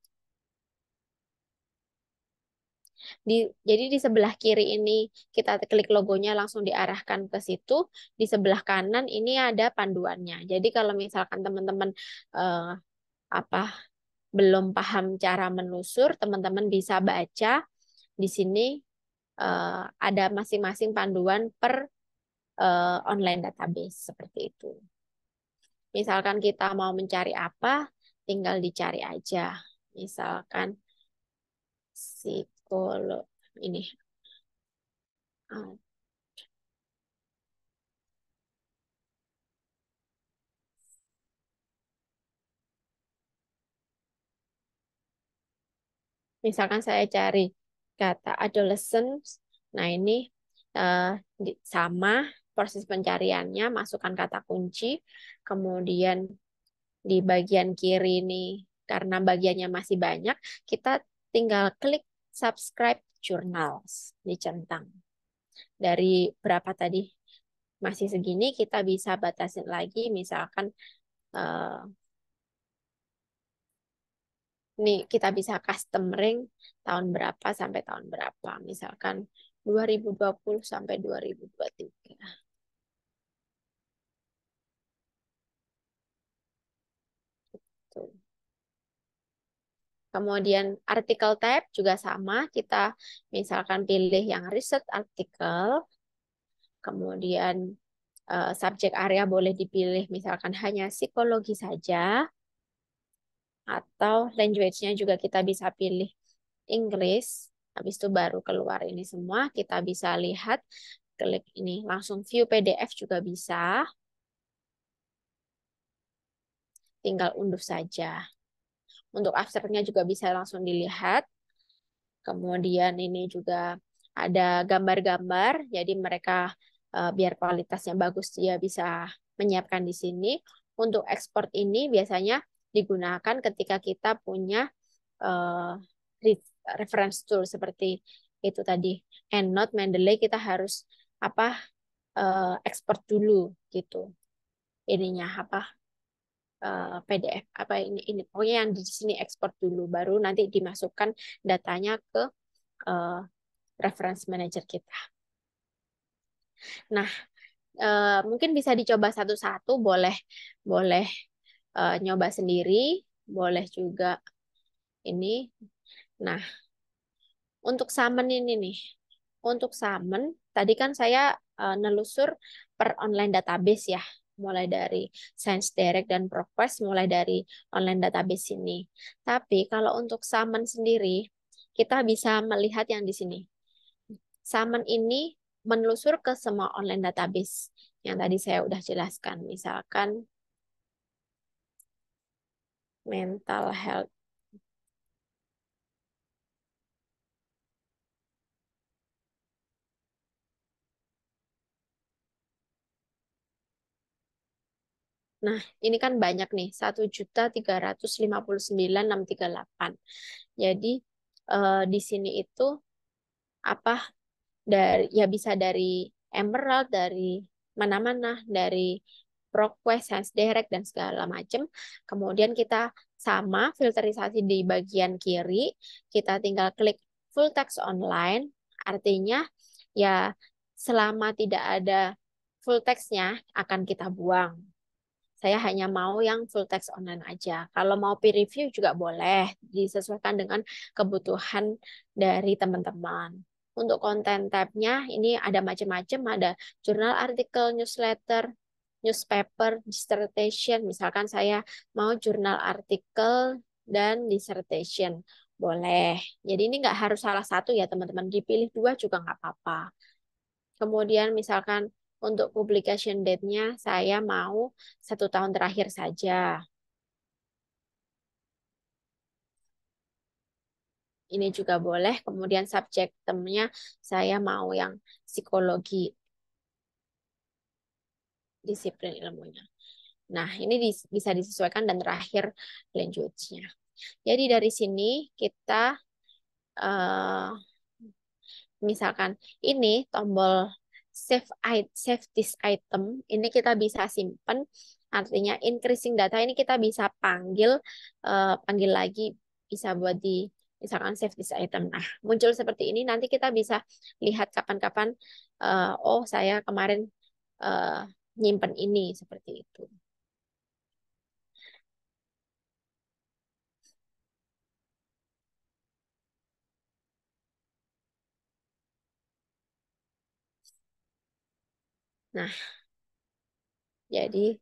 Jadi di sebelah kiri ini kita klik logonya langsung diarahkan ke situ. Di sebelah kanan ini ada panduannya. Jadi kalau misalkan teman-teman apa belum paham cara menelusur, teman-teman bisa baca di sini ada masing-masing panduan per online database seperti itu. Misalkan kita mau mencari apa, tinggal dicari aja. Misalkan psikolog ini. Misalkan saya cari kata adolescence, nah ini sama proses pencariannya, masukkan kata kunci, kemudian di bagian kiri ini, karena bagiannya masih banyak, kita tinggal klik subscribe journals, dicentang. Dari berapa tadi? Masih segini, kita bisa batasin lagi, misalkan ini kita bisa custom ring tahun berapa sampai tahun berapa. Misalkan 2020 sampai 2023. Tuh. Kemudian artikel tab juga sama. Kita misalkan pilih yang research artikel. Kemudian subjek area boleh dipilih misalkan hanya psikologi saja. Atau language-nya juga kita bisa pilih Inggris. Habis itu baru keluar ini semua. Kita bisa lihat, klik ini langsung view PDF juga bisa. Tinggal unduh saja. Untuk abstraknya juga bisa langsung dilihat. Kemudian ini juga ada gambar-gambar. Jadi mereka biar kualitasnya bagus dia bisa menyiapkan di sini. Untuk ekspor ini biasanya digunakan ketika kita punya reference tool seperti itu tadi. EndNote, Mendeley kita harus apa ekspor dulu gitu. Ininya apa PDF apa ini pokoknya yang di sini ekspor dulu baru nanti dimasukkan datanya ke reference manager kita. Nah, mungkin bisa dicoba satu-satu, boleh boleh nyoba sendiri, boleh juga ini. Nah, untuk summon ini nih. Untuk summon tadi kan saya nelusur per online database ya, mulai dari Science Direct dan ProQuest mulai dari online database ini. Tapi kalau untuk summon sendiri, kita bisa melihat yang di sini. Summon ini menelusur ke semua online database yang tadi saya udah jelaskan. Misalkan mental health. Nah, ini kan banyak nih, 1.359.638. Jadi di sini itu apa dari ya bisa dari Emerald, dari mana-mana, dari ProQuest, Science Direct dan segala macam. Kemudian kita sama filterisasi di bagian kiri, kita tinggal klik full text online, artinya ya selama tidak ada full textnya akan kita buang. Saya hanya mau yang full text online aja. Kalau mau peer review juga boleh, disesuaikan dengan kebutuhan dari teman-teman. Untuk konten tabnya ini ada macam-macam, ada jurnal, artikel, newsletter, newspaper, dissertation. Misalkan saya mau jurnal, artikel, dan dissertation. Boleh. Jadi ini nggak harus salah satu ya teman-teman. Dipilih dua juga nggak apa-apa. Kemudian misalkan untuk publication date-nya saya mau 1 tahun terakhir saja. Ini juga boleh. Kemudian subjek temanya saya mau yang psikologi, disiplin ilmunya. Nah, ini bisa disesuaikan dan terakhir language-nya. Jadi dari sini kita eh, misalkan ini tombol save this item, ini kita bisa simpan, artinya increasing data ini kita bisa panggil lagi, bisa buat di misalkan save this item. Nah, muncul seperti ini, nanti kita bisa lihat kapan-kapan, oh saya kemarin uh, nyimpen ini, seperti itu. Nah, jadi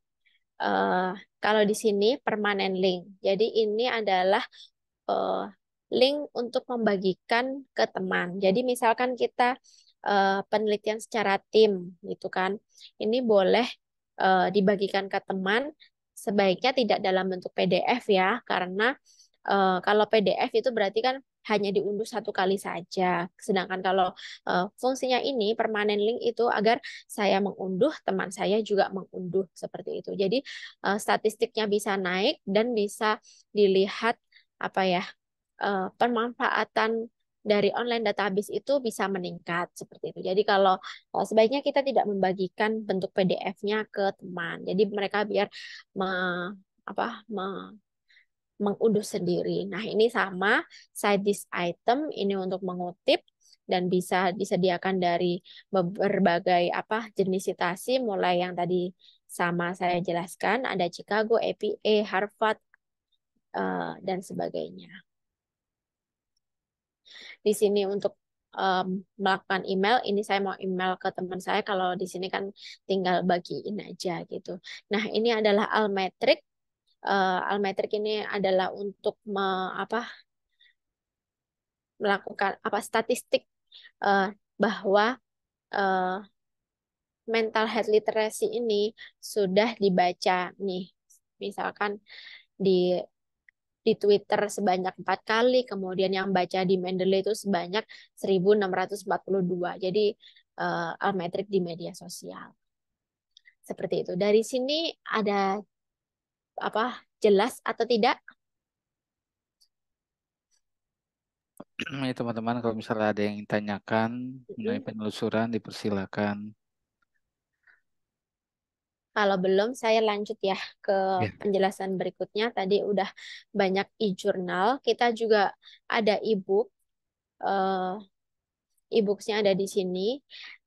uh, kalau di sini permanent link. Jadi ini adalah uh, link untuk membagikan ke teman. Jadi misalkan kita penelitian secara tim gitu kan. Ini boleh dibagikan ke teman, sebaiknya tidak dalam bentuk PDF ya, karena kalau PDF itu berarti kan hanya diunduh 1 kali saja. Sedangkan kalau fungsinya ini permanent link itu agar saya mengunduh, teman saya juga mengunduh seperti itu. Jadi statistiknya bisa naik dan bisa dilihat apa ya, pemanfaatan dari online database itu bisa meningkat seperti itu. Jadi kalau sebaiknya kita tidak membagikan bentuk PDF-nya ke teman. Jadi mereka biar me, apa mengunduh sendiri. Nah, ini sama cite this item ini untuk mengutip dan bisa disediakan dari berbagai jenis citasi, mulai yang tadi sama saya jelaskan, ada Chicago, APA, Harvard, dan sebagainya. Di sini untuk melakukan email, ini saya mau email ke teman saya, kalau di sini kan tinggal bagiin aja gitu. Nah, ini adalah Almetric. Almetric ini adalah untuk melakukan statistik bahwa uh, mental health literacy ini sudah dibaca nih, misalkan di Twitter sebanyak 4 kali, kemudian yang baca di Mendeley itu sebanyak 1.642. Jadi Almetric di media sosial. Seperti itu. Dari sini ada jelas atau tidak?
Ini teman-teman kalau misalnya ada yang ingin tanyakan mengenai penelusuran dipersilakan.
Kalau belum, saya lanjut ya ke
Ya.
penjelasan berikutnya. Tadi udah banyak e-journal, kita juga ada e-book. E-booksnya ada di sini.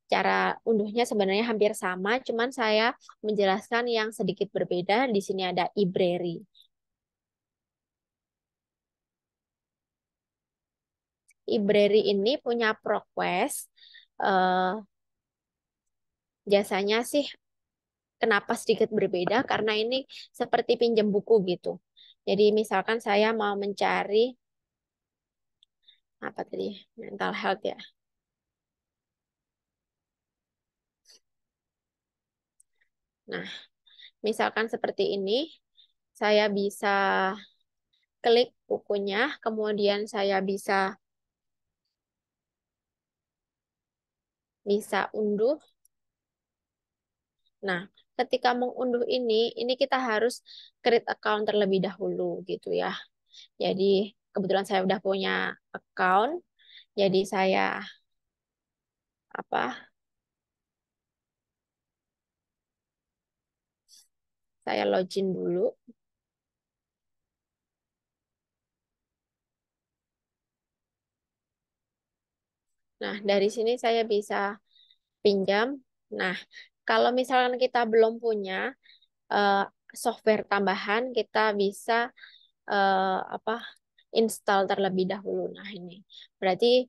Cara unduhnya sebenarnya hampir sama, cuman saya menjelaskan yang sedikit berbeda. Di sini ada e-library. E-library ini punya ProQuest. Jasanya sih kenapa sedikit berbeda? Karena ini seperti pinjam buku gitu. Jadi misalkan saya mau mencari apa tadi, mental health ya. Nah, misalkan seperti ini, saya bisa klik bukunya, kemudian saya bisa unduh. Nah, ketika mengunduh ini kita harus create account terlebih dahulu gitu ya. Jadi kebetulan saya udah punya account, jadi saya apa? Saya login dulu. Nah, dari sini saya bisa pinjam. Nah, kalau misalkan kita belum punya eh, software tambahan, kita bisa apa install terlebih dahulu. Nah, ini berarti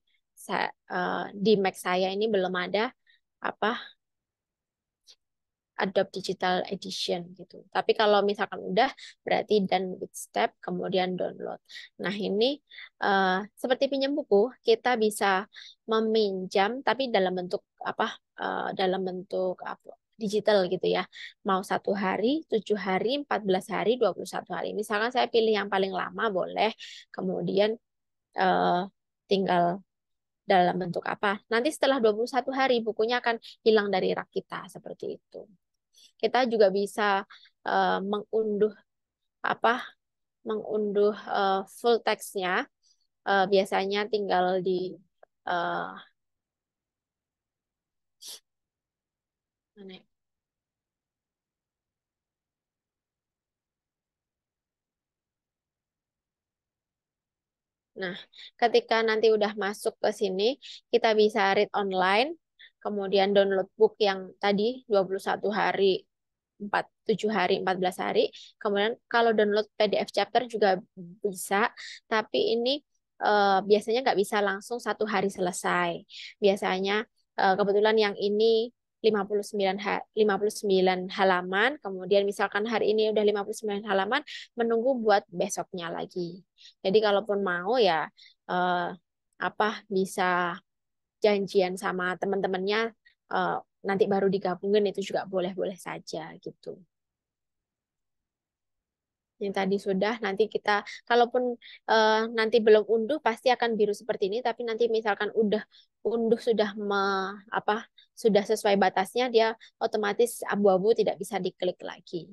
di Mac saya ini belum ada apa Adobe Digital Edition gitu. Tapi kalau misalkan udah, berarti done with step, kemudian download. Nah, ini seperti pinjam buku, kita bisa meminjam, tapi dalam bentuk apa? Dalam bentuk apa? Digital gitu ya. Mau 1 hari, 7 hari, 14 hari, 21 hari. Misalkan saya pilih yang paling lama boleh, kemudian eh, tinggal dalam bentuk apa. Nanti setelah 21 hari bukunya akan hilang dari rak kita seperti itu. Kita juga bisa mengunduh apa? Mengunduh full text-nya. Biasanya tinggal di eh, mana ya? Nah, ketika nanti udah masuk ke sini, kita bisa read online, kemudian download book yang tadi 21 hari, 7 hari, 14 hari. Kemudian kalau download PDF chapter juga bisa, tapi ini biasanya nggak bisa langsung 1 hari selesai. Biasanya kebetulan yang ini 59 halaman, kemudian misalkan hari ini udah 59 halaman, menunggu buat besoknya lagi. Jadi kalaupun mau ya eh, apa bisa janjian sama teman-temannya eh, nanti baru digabungin itu juga boleh-boleh saja gitu. Yang tadi sudah nanti kita kalaupun nanti belum unduh pasti akan biru seperti ini tapi nanti misalkan udah unduh sudah apa sudah sesuai batasnya dia otomatis abu-abu tidak bisa diklik lagi.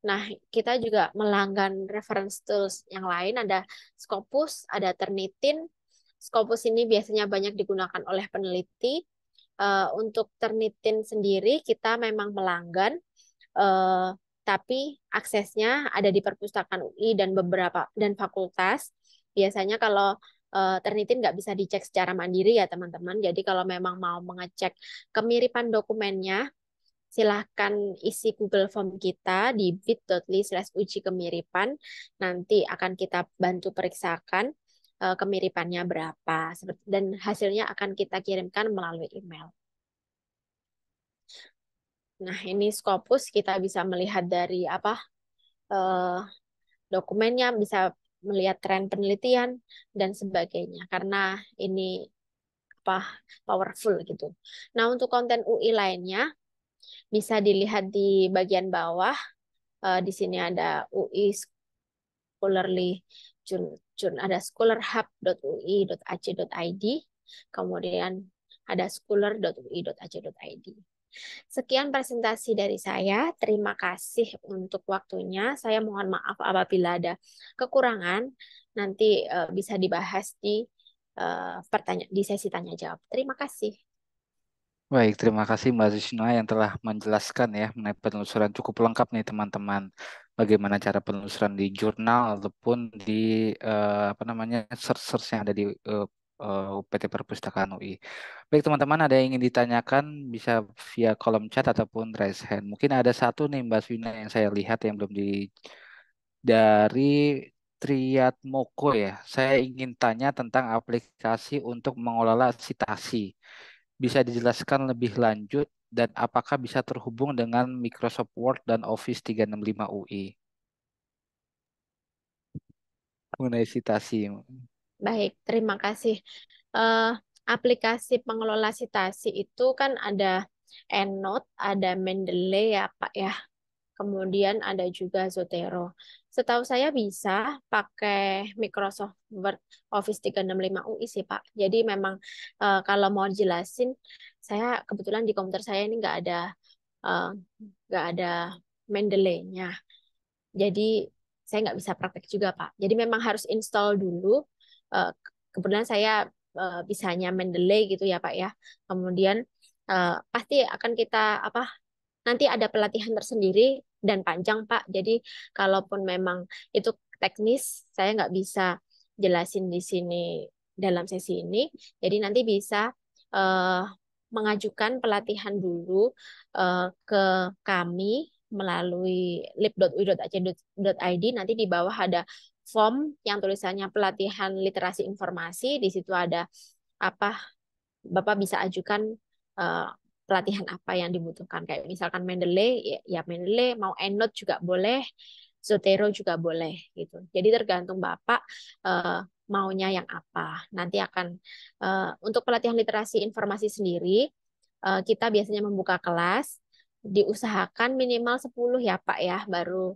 Nah, kita juga melanggan reference tools yang lain, ada Scopus, ada Turnitin. Scopus ini biasanya banyak digunakan oleh peneliti. Untuk Turnitin sendiri, kita memang melanggan, eh, tapi aksesnya ada di perpustakaan UI dan beberapa dan fakultas. Biasanya kalau Turnitin nggak bisa dicek secara mandiri ya teman-teman. Jadi kalau memang mau mengecek kemiripan dokumennya, silahkan isi Google Form kita di bit.ly/uji kemiripan. Nanti akan kita bantu periksakan kemiripannya berapa. Dan hasilnya akan kita kirimkan melalui email. Nah, ini Scopus kita bisa melihat dari apa eh, dokumennya, bisa melihat tren penelitian dan sebagainya. Karena ini apa powerful gitu. Nah, untuk konten UI lainnya bisa dilihat di bagian bawah. Di sini ada UI Scholarly ada scholarhub.ui.ac.id, kemudian ada scholar.ui.ac.id. Sekian presentasi dari saya. Terima kasih untuk waktunya. Saya mohon maaf apabila ada kekurangan. Nanti bisa dibahas di sesi tanya jawab. Terima kasih.
Baik, terima kasih Mbak Zisna yang telah menjelaskan ya mengenai penelusuran cukup lengkap nih teman-teman. Bagaimana cara penelusuran di jurnal ataupun di apa namanya search yang ada di PT Perpustakaan UI. Baik teman-teman, ada yang ingin ditanyakan bisa via kolom chat ataupun raise hand. Mungkin ada satu nih Mbak Zisna yang saya lihat yang belum di dari Triad Moko ya. Saya ingin tanya tentang aplikasi untuk mengelola citasi. Bisa dijelaskan lebih lanjut dan apakah bisa terhubung dengan Microsoft Word dan Office 365 UI mengenai citasi.
Baik, terima kasih. Eh, aplikasi pengelola citasi itu kan ada EndNote, ada Mendeley ya Pak ya. Kemudian ada juga Zotero. Setahu saya bisa pakai Microsoft Word Office 365 UI sih Pak. Jadi memang kalau mau jelasin, saya kebetulan di komputer saya ini eh, nggak ada Mendeley-nya. Jadi saya nggak bisa praktek juga Pak. Jadi memang harus install dulu. Eh, Kebetulan saya bisanya Mendeley gitu ya Pak ya. Kemudian pasti akan kita apa nanti ada pelatihan tersendiri dan panjang Pak. Jadi kalaupun memang itu teknis, saya nggak bisa jelasin di sini dalam sesi ini. Jadi nanti bisa eh, mengajukan pelatihan dulu ke kami melalui lib.ui.ac.id. Nanti di bawah ada form yang tulisannya pelatihan literasi informasi. Di situ ada apa Bapak bisa ajukan eh, pelatihan apa yang dibutuhkan. Kayak misalkan Mendeley, ya Mendeley, mau EndNote juga boleh, Zotero juga boleh gitu. Jadi tergantung Bapak eh, maunya yang apa. Nanti akan untuk pelatihan literasi informasi sendiri, kita biasanya membuka kelas, diusahakan minimal 10 ya Pak ya, baru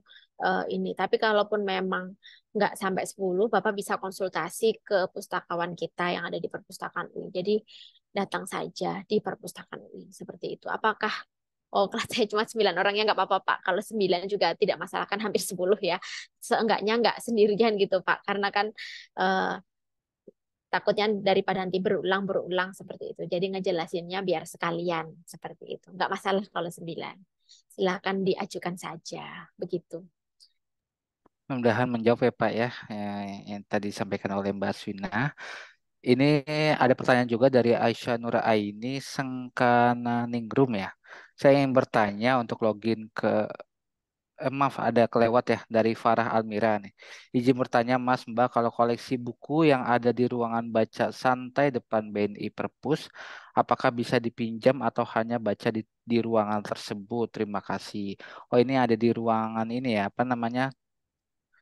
ini. Tapi kalaupun memang nggak sampai 10, Bapak bisa konsultasi ke pustakawan kita yang ada di perpustakaan UI. Jadi datang saja di perpustakaan UI seperti itu. Apakah kelas saya cuma 9 orang ya nggak apa-apa Pak. Kalau 9 juga tidak masalah kan hampir 10 ya. Seenggaknya nggak sendirian gitu Pak. Karena kan eh, takutnya daripada nanti berulang-berulang seperti itu. Jadi ngejelasinnya biar sekalian seperti itu. Nggak masalah kalau 9. Silahkan diajukan saja. Begitu.
Mudah-mudahan menjawab ya Pak ya, yang tadi disampaikan oleh Mbak Swina. Ini ada pertanyaan juga dari Aisyah Nuraini Sengkana Ningrum ya. Saya ingin bertanya untuk login ke maaf ada kelewat ya dari Farah Almira nih. Izin bertanya Mas Mbak kalau koleksi buku yang ada di ruangan baca santai depan BNI Perpus, apakah bisa dipinjam atau hanya baca di ruangan tersebut? Terima kasih. Oh ini ada di ruangan ini ya, apa namanya?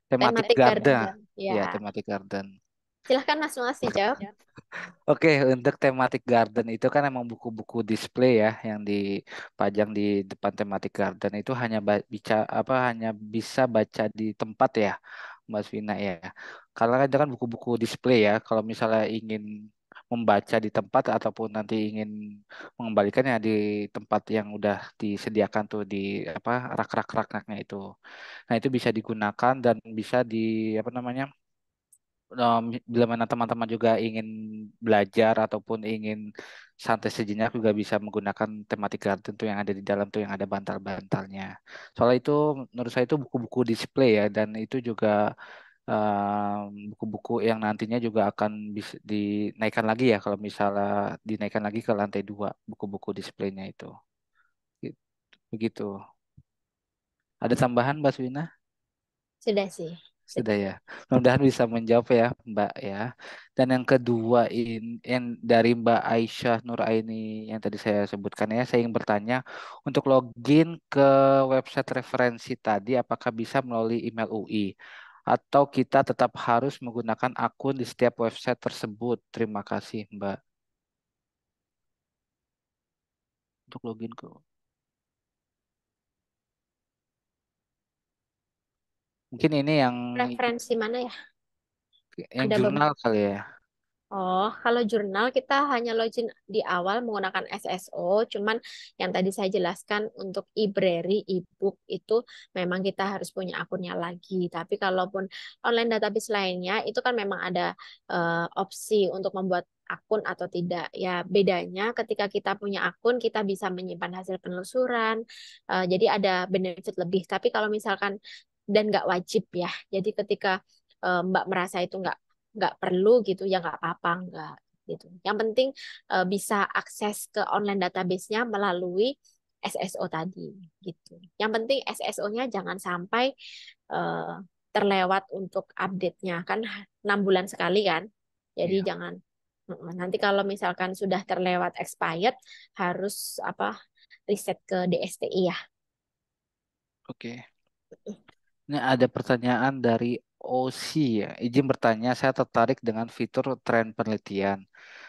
Tematik
Tematik
Garden.
garden.
Ya,
Ya.
tematik garden.
Silahkan Mas dijawab.
Oke, untuk tematik garden itu kan emang buku-buku display ya yang dipajang di depan tematik garden itu hanya hanya bisa baca di tempat ya, Mbak Vina ya. Karena kan itu kan buku-buku display ya. Kalau misalnya ingin membaca di tempat ataupun nanti ingin mengembalikannya di tempat yang udah disediakan tuh di apa rak-rak-raknya itu. Nah, itu bisa digunakan dan bisa di apa namanya? Bila mana teman-teman juga ingin belajar ataupun ingin santai sejenak juga bisa menggunakan tematik garden tuh yang ada di dalam tuh yang ada bantal-bantalnya. Soalnya itu menurut saya itu buku-buku display ya dan itu juga buku-buku yang nantinya juga akan bisa dinaikkan lagi ya kalau misalnya dinaikkan lagi ke lantai 2 buku-buku displaynya itu. Begitu. Ada tambahan Mbak Swina?
Sudah sih.
Sudah
Cukup.
ya. Mudah-mudahan bisa menjawab ya, Mbak ya. Dan yang kedua yang dari Mbak Aisyah Nuraini yang tadi saya sebutkan ya, saya ingin bertanya untuk login ke website referensi tadi apakah bisa melalui email UI atau kita tetap harus menggunakan akun di setiap website tersebut. Terima kasih, Mbak. Untuk login ke mungkin ini
Referensi mana ya?
yang
Ada
jurnal
beberapa.
kali ya.
Oh, kalau jurnal kita hanya login di awal menggunakan SSO, cuman yang tadi saya jelaskan untuk library, e-book itu memang kita harus punya akunnya lagi. Tapi kalaupun online database lainnya itu kan memang ada opsi untuk membuat akun atau tidak. Ya, bedanya ketika kita punya akun, kita bisa menyimpan hasil penelusuran, jadi ada benefit lebih. Tapi kalau misalkan dan nggak wajib ya, jadi ketika Mbak merasa itu nggak perlu gitu ya nggak apa-apa nggak gitu. Yang penting bisa akses ke online database-nya melalui SSO tadi gitu. Yang penting SSO-nya jangan sampai eh, terlewat untuk update-nya kan 6 bulan sekali kan. Jadi
Iya,
jangan nanti kalau misalkan sudah terlewat expired harus apa reset ke DSTI ya.
oke. Ini ada pertanyaan dari Osi ya. Izin bertanya, saya tertarik dengan fitur tren penelitian.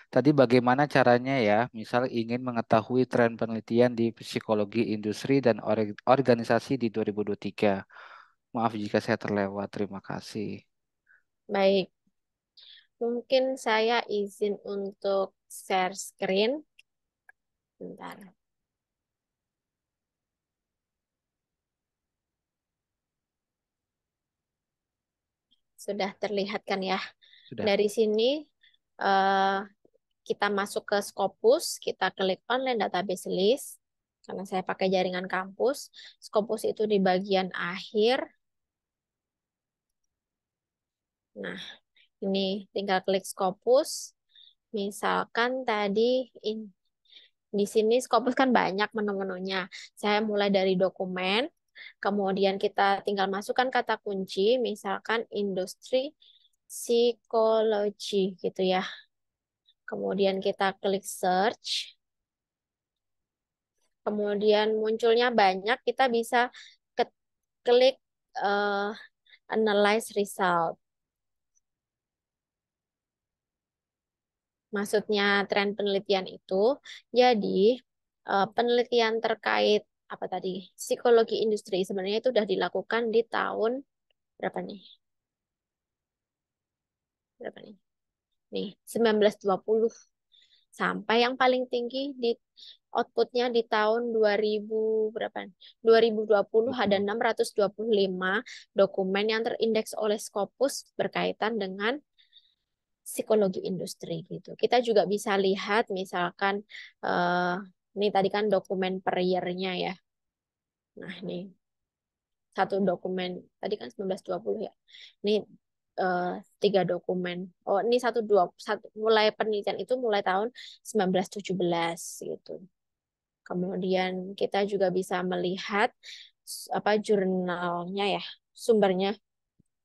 Tadi bagaimana caranya ya, misal ingin mengetahui tren penelitian di psikologi industri dan organisasi di 2023. Maaf jika saya terlewat, terima kasih.
Baik, mungkin saya izin untuk share screen. Bentar. Sudah terlihat kan ya.
Sudah.
Dari sini eh, kita masuk ke Scopus, kita klik online database list. Karena saya pakai jaringan kampus, Scopus itu di bagian akhir. Nah, ini tinggal klik Scopus. Misalkan tadi di sini Scopus kan banyak menu-menunya. Saya mulai dari dokumen, kemudian kita tinggal masukkan kata kunci, misalkan industri psikologi gitu ya. Kemudian kita klik search. Kemudian munculnya banyak, kita bisa klik eh, analyze result. Maksudnya tren penelitian itu, jadi penelitian terkait apa tadi psikologi industri sebenarnya itu sudah dilakukan di tahun berapa nih? Berapa nih? Nih, 1920 sampai yang paling tinggi di outputnya di tahun 2000 berapa? 2020 ada
20.
625 dokumen yang terindeks oleh Scopus berkaitan dengan psikologi industri gitu. Kita juga bisa lihat misalkan eh, ini tadi kan dokumen per year-nya ya. Nah, ini satu dokumen tadi kan 1920 ya. Ini eh, tiga dokumen. Oh, ini satu mulai penelitian itu mulai tahun 1917 gitu. Kemudian kita juga bisa melihat apa jurnalnya ya, sumbernya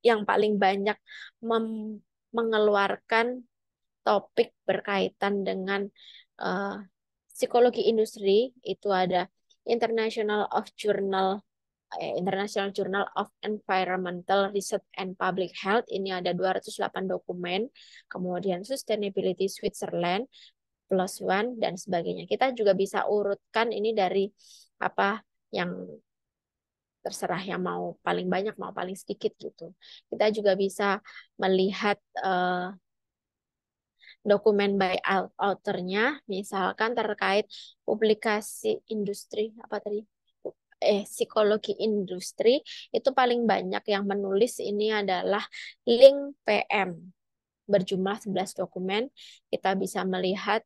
yang paling banyak mengeluarkan topik berkaitan dengan eh, psikologi industri itu ada International of Journal International Journal of Environmental Research and Public Health ini ada 208 dokumen, kemudian Sustainability Switzerland plus one dan sebagainya. Kita juga bisa urutkan ini dari apa yang terserah yang mau paling banyak mau paling sedikit gitu. Kita juga bisa melihat dokumen by author-nya, misalkan terkait publikasi industri apa tadi? Psikologi industri itu paling banyak yang menulis ini adalah link PM berjumlah 11 dokumen. Kita bisa melihat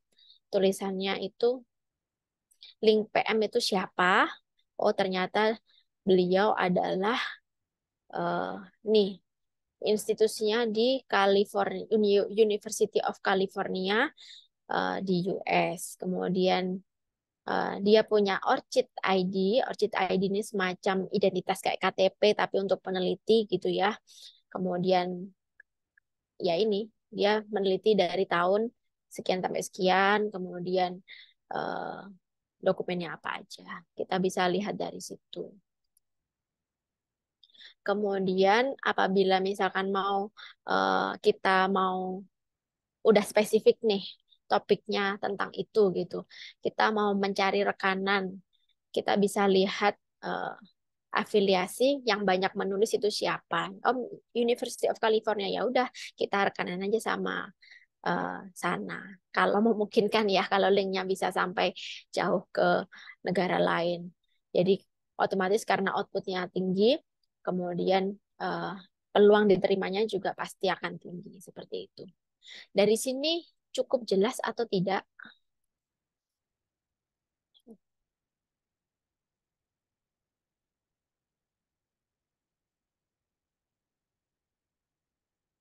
tulisannya itu link PM itu siapa? Oh, ternyata beliau adalah eh, nih institusinya di California University of California di US. Kemudian dia punya Orchid ID. Orchid ID ini semacam identitas kayak KTP tapi untuk peneliti gitu ya. Kemudian ya ini dia meneliti dari tahun sekian sampai sekian, kemudian eh, dokumennya apa aja. Kita bisa lihat dari situ. Kemudian apabila misalkan kita mau udah spesifik nih topiknya tentang itu gitu. Kita mau mencari rekanan, kita bisa lihat eh, afiliasi yang banyak menulis itu siapa. Oh, University of California ya udah kita rekanan aja sama sana. Kalau memungkinkan ya, kalau linknya bisa sampai jauh ke negara lain. Jadi otomatis karena outputnya tinggi, kemudian eh, peluang diterimanya juga pasti akan tinggi seperti itu. Dari sini cukup jelas atau tidak?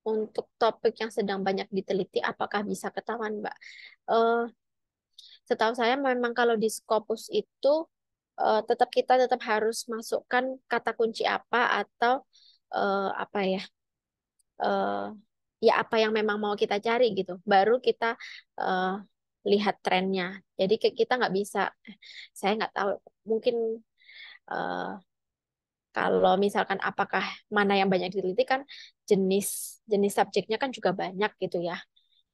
Untuk topik yang sedang banyak diteliti, apakah bisa ketahuan, Mbak? Eh, Setahu saya memang kalau di Scopus itu kita tetap harus masukkan kata kunci apa atau apa ya, eh, ya apa yang memang mau kita cari gitu. Baru kita eh, lihat trennya. Jadi kita nggak bisa, saya nggak tahu, mungkin eh, kalau misalkan apakah mana yang banyak diteliti kan jenis jenis subjeknya kan juga banyak gitu ya.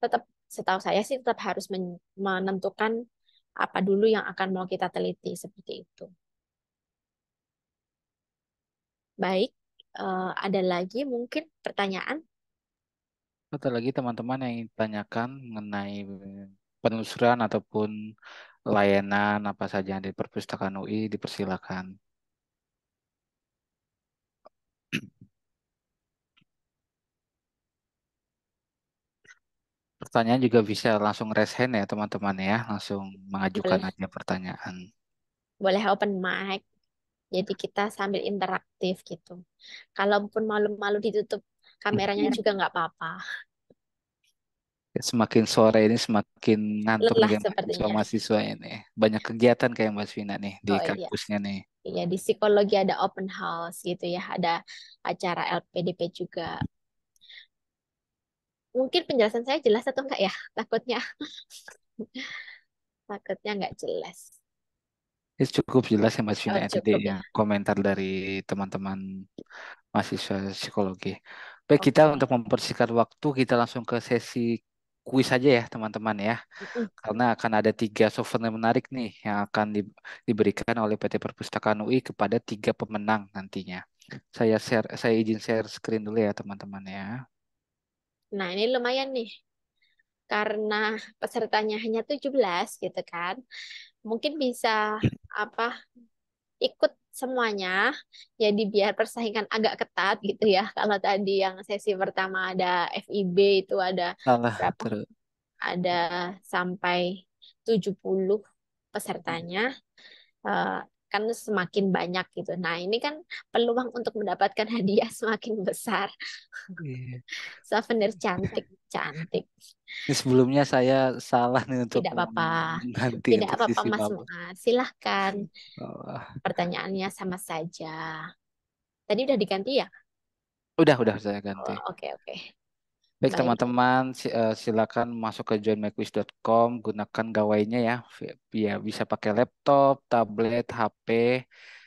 Tetap setahu saya sih tetap harus menentukan apa dulu yang akan mau kita teliti seperti itu. Baik, ada lagi mungkin pertanyaan?
Ada lagi teman-teman yang ingin tanyakan mengenai penelusuran ataupun layanan apa saja yang di perpustakaan UI, dipersilakan. Pertanyaan juga bisa langsung raise hand ya teman-teman ya, langsung mengajukan
Boleh,
aja pertanyaan.
boleh open mic. Jadi kita sambil interaktif gitu. Kalaupun malu-malu ditutup kameranya juga nggak apa-apa.
Semakin sore ini semakin ngantuk nih
Lelah
kayak
sepertinya.
mahasiswa ini. Banyak kegiatan kayak Mbak Vina nih di
Oh iya,
kampusnya nih.
iya di psikologi ada open house gitu ya, ada acara LPDP juga. Mungkin penjelasan saya jelas atau enggak ya? Takutnya, takutnya nggak jelas.
Ini cukup jelas ya Mbak Vina
Oh
ya tadi
cukup
ya
ya.
komentar dari teman-teman mahasiswa psikologi. Baik, kita
Oke.
untuk mempersingkat waktu kita langsung ke sesi kuis aja ya teman-teman ya.
Mm-mm.
Karena akan ada 3 souvenir menarik nih yang akan diberikan oleh PT Perpustakaan UI kepada 3 pemenang nantinya. Saya izin share screen dulu ya teman-teman ya.
Nah ini lumayan nih, karena pesertanya hanya 17 gitu kan. Mungkin bisa apa ikut semuanya. Jadi biar persaingan agak ketat gitu ya. Kalau tadi yang sesi pertama ada FIB itu ada
Salah
berapa?
terus.
Ada sampai 70 pesertanya. eh, kan semakin banyak gitu. Nah, ini kan peluang untuk mendapatkan hadiah semakin besar.
Iya.
Souvenir cantik, cantik.
Ini sebelumnya saya salah nih untuk
Tidak apa-apa.
mengganti
Tidak
untuk
apa-apa,
sisi
Mas
maba.
Muaz. Silahkan.
Oh,
Pertanyaannya sama saja. Tadi udah diganti ya?
udah saya ganti.
Oh, oke, oke.
Baik
Baik.
teman-teman, silakan masuk ke joinmyquiz.com, gunakan gawainya ya. Ya bisa pakai laptop, tablet, HP,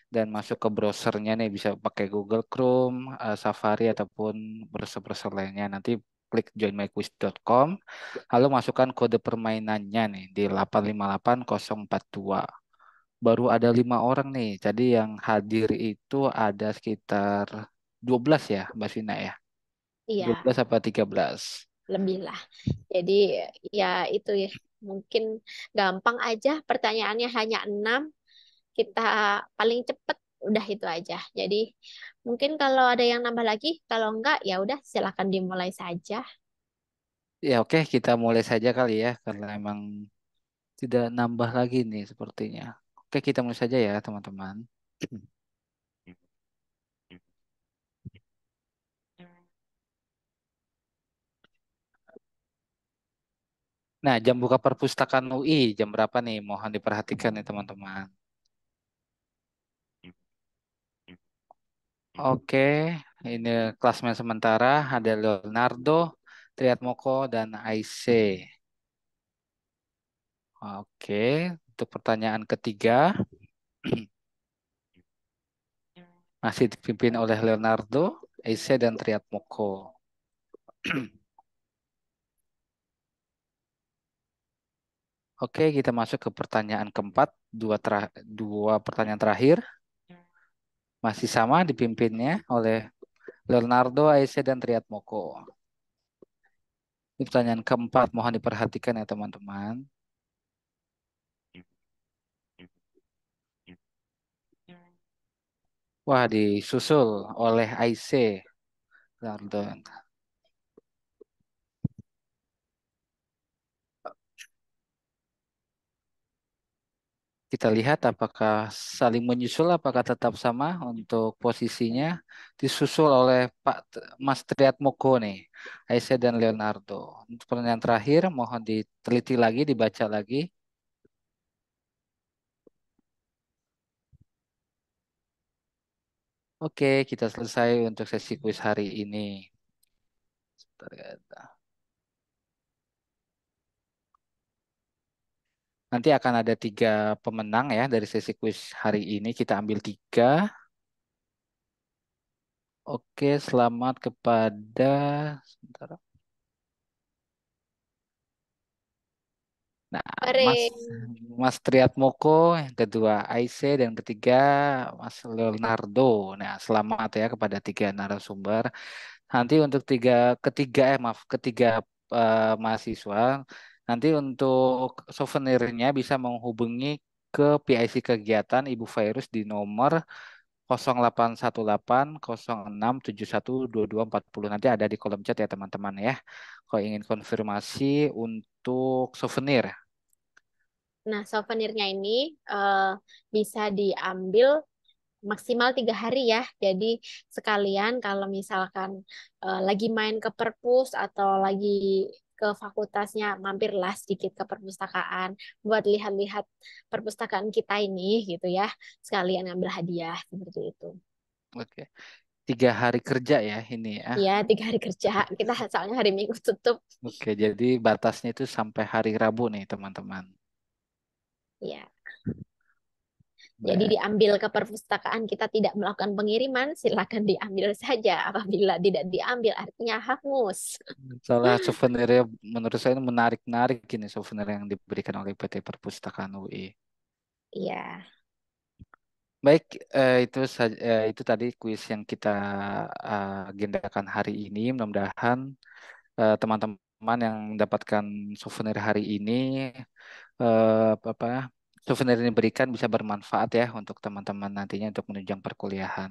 dan masuk ke browsernya nih bisa pakai Google Chrome, Safari ataupun browser-browser lainnya. Nanti klik joinmyquiz.com, lalu masukkan kode permainannya nih di 858042. Baru ada 5 orang nih. Jadi yang hadir itu ada sekitar 12 ya, Mbak Vina ya. dua
Iya,
belas apa 13?
lebih lah. Jadi ya itu ya. Mungkin gampang aja. Pertanyaannya hanya 6. Kita paling cepet udah itu aja. Jadi mungkin kalau ada yang nambah lagi, kalau enggak ya udah silakan dimulai saja.
Ya oke, kita mulai saja kali ya, karena emang tidak nambah lagi nih sepertinya. Oke, kita mulai saja ya teman-teman. Nah, jam buka perpustakaan UI jam berapa nih? Mohon diperhatikan nih teman-teman. Oke, ini klasmen sementara ada Leonardo, Triatmoko, dan Aice. Oke, untuk pertanyaan ketiga masih dipimpin oleh Leonardo, Aice, dan Triatmoko. Oke, kita masuk ke pertanyaan keempat, dua pertanyaan terakhir. Masih sama dipimpinnya oleh Leonardo, Aisyah, dan Triatmoko. Ini pertanyaan keempat, mohon diperhatikan ya teman-teman. Wah, disusul oleh Aisyah. Leonardo. Kita lihat apakah saling menyusul, apakah tetap sama untuk posisinya. Disusul oleh Mas Triatmoko nih, Aisyah dan Leonardo. Untuk pertanyaan terakhir, mohon diteliti lagi, dibaca lagi. Oke, kita selesai untuk sesi kuis hari ini. Sebentar ya. Nanti akan ada 3 pemenang ya dari sesi kuis hari ini. Kita ambil 3. Oke, selamat kepada sebentar. Nah, Mas
Mari.
Mas Triatmoko, yang kedua Aice, dan ketiga Mas Leonardo. Nah, selamat ya kepada 3 narasumber. Nanti untuk ketiga mahasiswa. Nanti untuk souvenirnya bisa menghubungi ke PIC kegiatan Ibu Virus di nomor 081806712240. Nanti ada di kolom chat ya teman-teman ya. Kalau ingin konfirmasi untuk souvenir.
Nah, souvenirnya ini bisa diambil maksimal 3 hari ya. Jadi sekalian kalau misalkan lagi main ke perpus atau lagi ke fakultasnya, mampirlah sedikit ke perpustakaan buat lihat-lihat perpustakaan kita ini gitu ya. Sekalian ngambil hadiah seperti itu.
Oke. 3 hari kerja ya ini ya.
Ya, 3 hari kerja. Kita soalnya hari Minggu tutup.
Oke, jadi batasnya itu sampai hari Rabu nih teman-teman.
Ya. Jadi
Baik.
diambil ke perpustakaan kita tidak melakukan pengiriman, silakan diambil saja. Apabila tidak diambil artinya hangus.
Soalnya souvenirnya menurut saya ini menarik-narik ini souvenir yang diberikan oleh PT Perpustakaan UI.
Iya.
Baik, itu tadi kuis yang kita agendakan hari ini. Mudah-mudahan teman-teman yang mendapatkan souvenir hari ini apa souvenir ini berikan bisa bermanfaat ya untuk teman-teman nantinya untuk menunjang perkuliahan.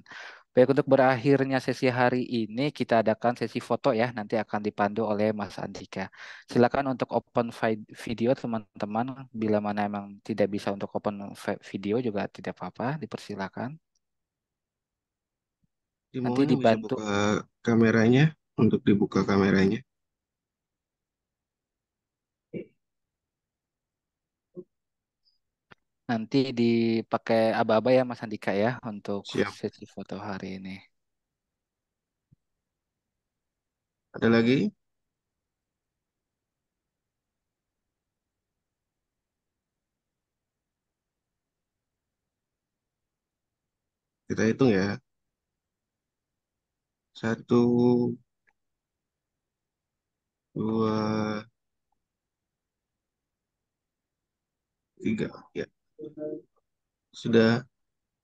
Baik, untuk berakhirnya sesi hari ini kita adakan sesi foto ya, nanti akan dipandu oleh Mas Andika. Silakan untuk open video teman-teman, bila mana emang tidak bisa untuk open video juga tidak apa-apa, dipersilakan. Nanti
Dimulai bisa
dibantu,
buka kameranya untuk dibuka kameranya.
nanti dipakai aba-aba ya Mas Andika ya untuk
Siap.
sesi foto hari ini.
Ada lagi? Kita hitung ya. 1, 2, 3. Ya, sudah.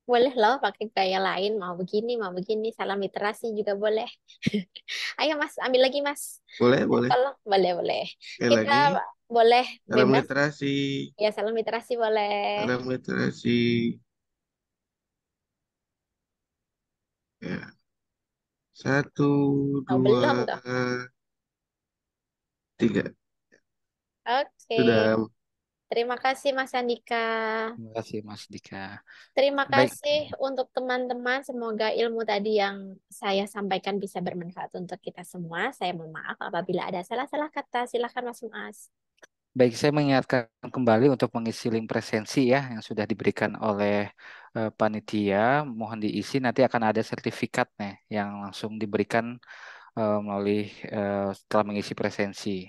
Boleh loh pakai gaya lain, mau begini, salam literasi juga boleh. Ayo Mas, ambil lagi Mas.
Boleh, boleh.
Tolong, boleh, boleh.
Sekali
Kita
lagi.
boleh
Salam
bebas.
literasi.
Ya, salam literasi boleh.
Salam literasi. Ya. 1,
Oh, belum
2,
toh.
3.
Oke.
Sudah.
Terima kasih Mas Andika.
Terima kasih Mas Dika.
Terima
Baik,
kasih untuk teman-teman. Semoga ilmu tadi yang saya sampaikan bisa bermanfaat untuk kita semua. Saya mohon maaf apabila ada salah-salah kata. Silakan Mas Muas.
baik, saya mengingatkan kembali untuk mengisi link presensi ya yang sudah diberikan oleh panitia. Mohon diisi, nanti akan ada sertifikat nih yang langsung diberikan melalui setelah mengisi presensi.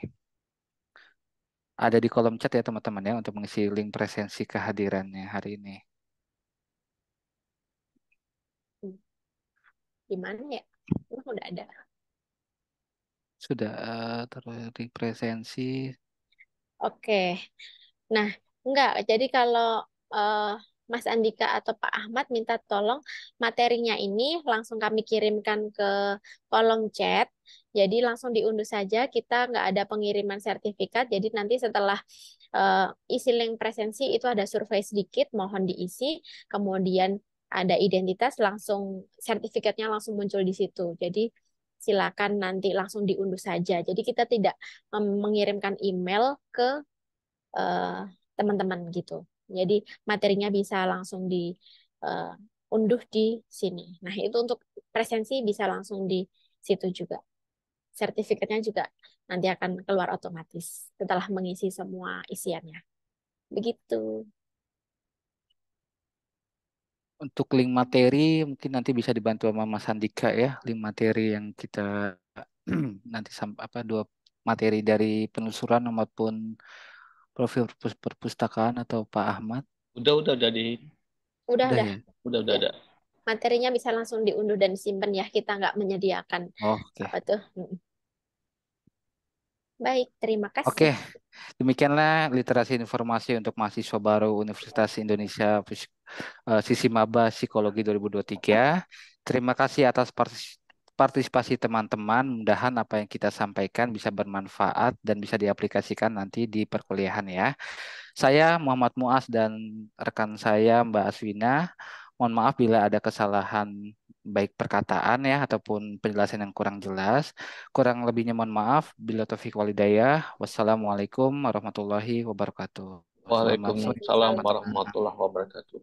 Ada di kolom chat ya teman-teman ya untuk mengisi link presensi kehadirannya hari ini.
Gimana ya? Udah ada.
Sudah terlink presensi.
Oke. Nah, enggak. Jadi kalau eh, Mas Andika atau Pak Ahmad minta tolong materinya ini langsung kami kirimkan ke kolom chat. Jadi langsung diunduh saja. Kita nggak ada pengiriman sertifikat. Jadi nanti setelah eh, isi link presensi itu ada survei sedikit, mohon diisi. Kemudian ada identitas, langsung sertifikatnya langsung muncul di situ. Jadi silakan nanti langsung diunduh saja. Jadi kita tidak mengirimkan email ke eh, teman-teman gitu. Jadi materinya bisa langsung diunduh di sini. Nah, itu untuk presensi bisa langsung di situ juga. Sertifikatnya juga nanti akan keluar otomatis setelah mengisi semua isiannya. Begitu.
Untuk link materi mungkin nanti bisa dibantu sama Mas Andika ya, link materi yang kita nanti dua materi dari penelusuran maupun profil perpustakaan atau Pak Ahmad.
Udah di
Udah
Udah.
ya?
udah
Ya.
ada.
Materinya bisa langsung diunduh dan simpen ya. Kita nggak menyediakan
Oke.
apa tuh. Baik, terima
Oke,
kasih.
demikianlah literasi informasi untuk mahasiswa baru Universitas Indonesia Sisi Maba Psikologi 2023. Terima kasih atas partisipasi teman-teman. Mudahan apa yang kita sampaikan bisa bermanfaat dan bisa diaplikasikan nanti di perkuliahan ya. Saya Muhammad Muas dan rekan saya Mbak Aswina Mohon maaf bila ada kesalahan baik perkataan ya ataupun penjelasan yang kurang jelas. Kurang lebihnya mohon maaf. Bila taufik walhidayah. Wassalamualaikum warahmatullahi wabarakatuh. Selamat sore.
Waalaikumsalam
Waalaikumsalam.
warahmatullahi wabarakatuh.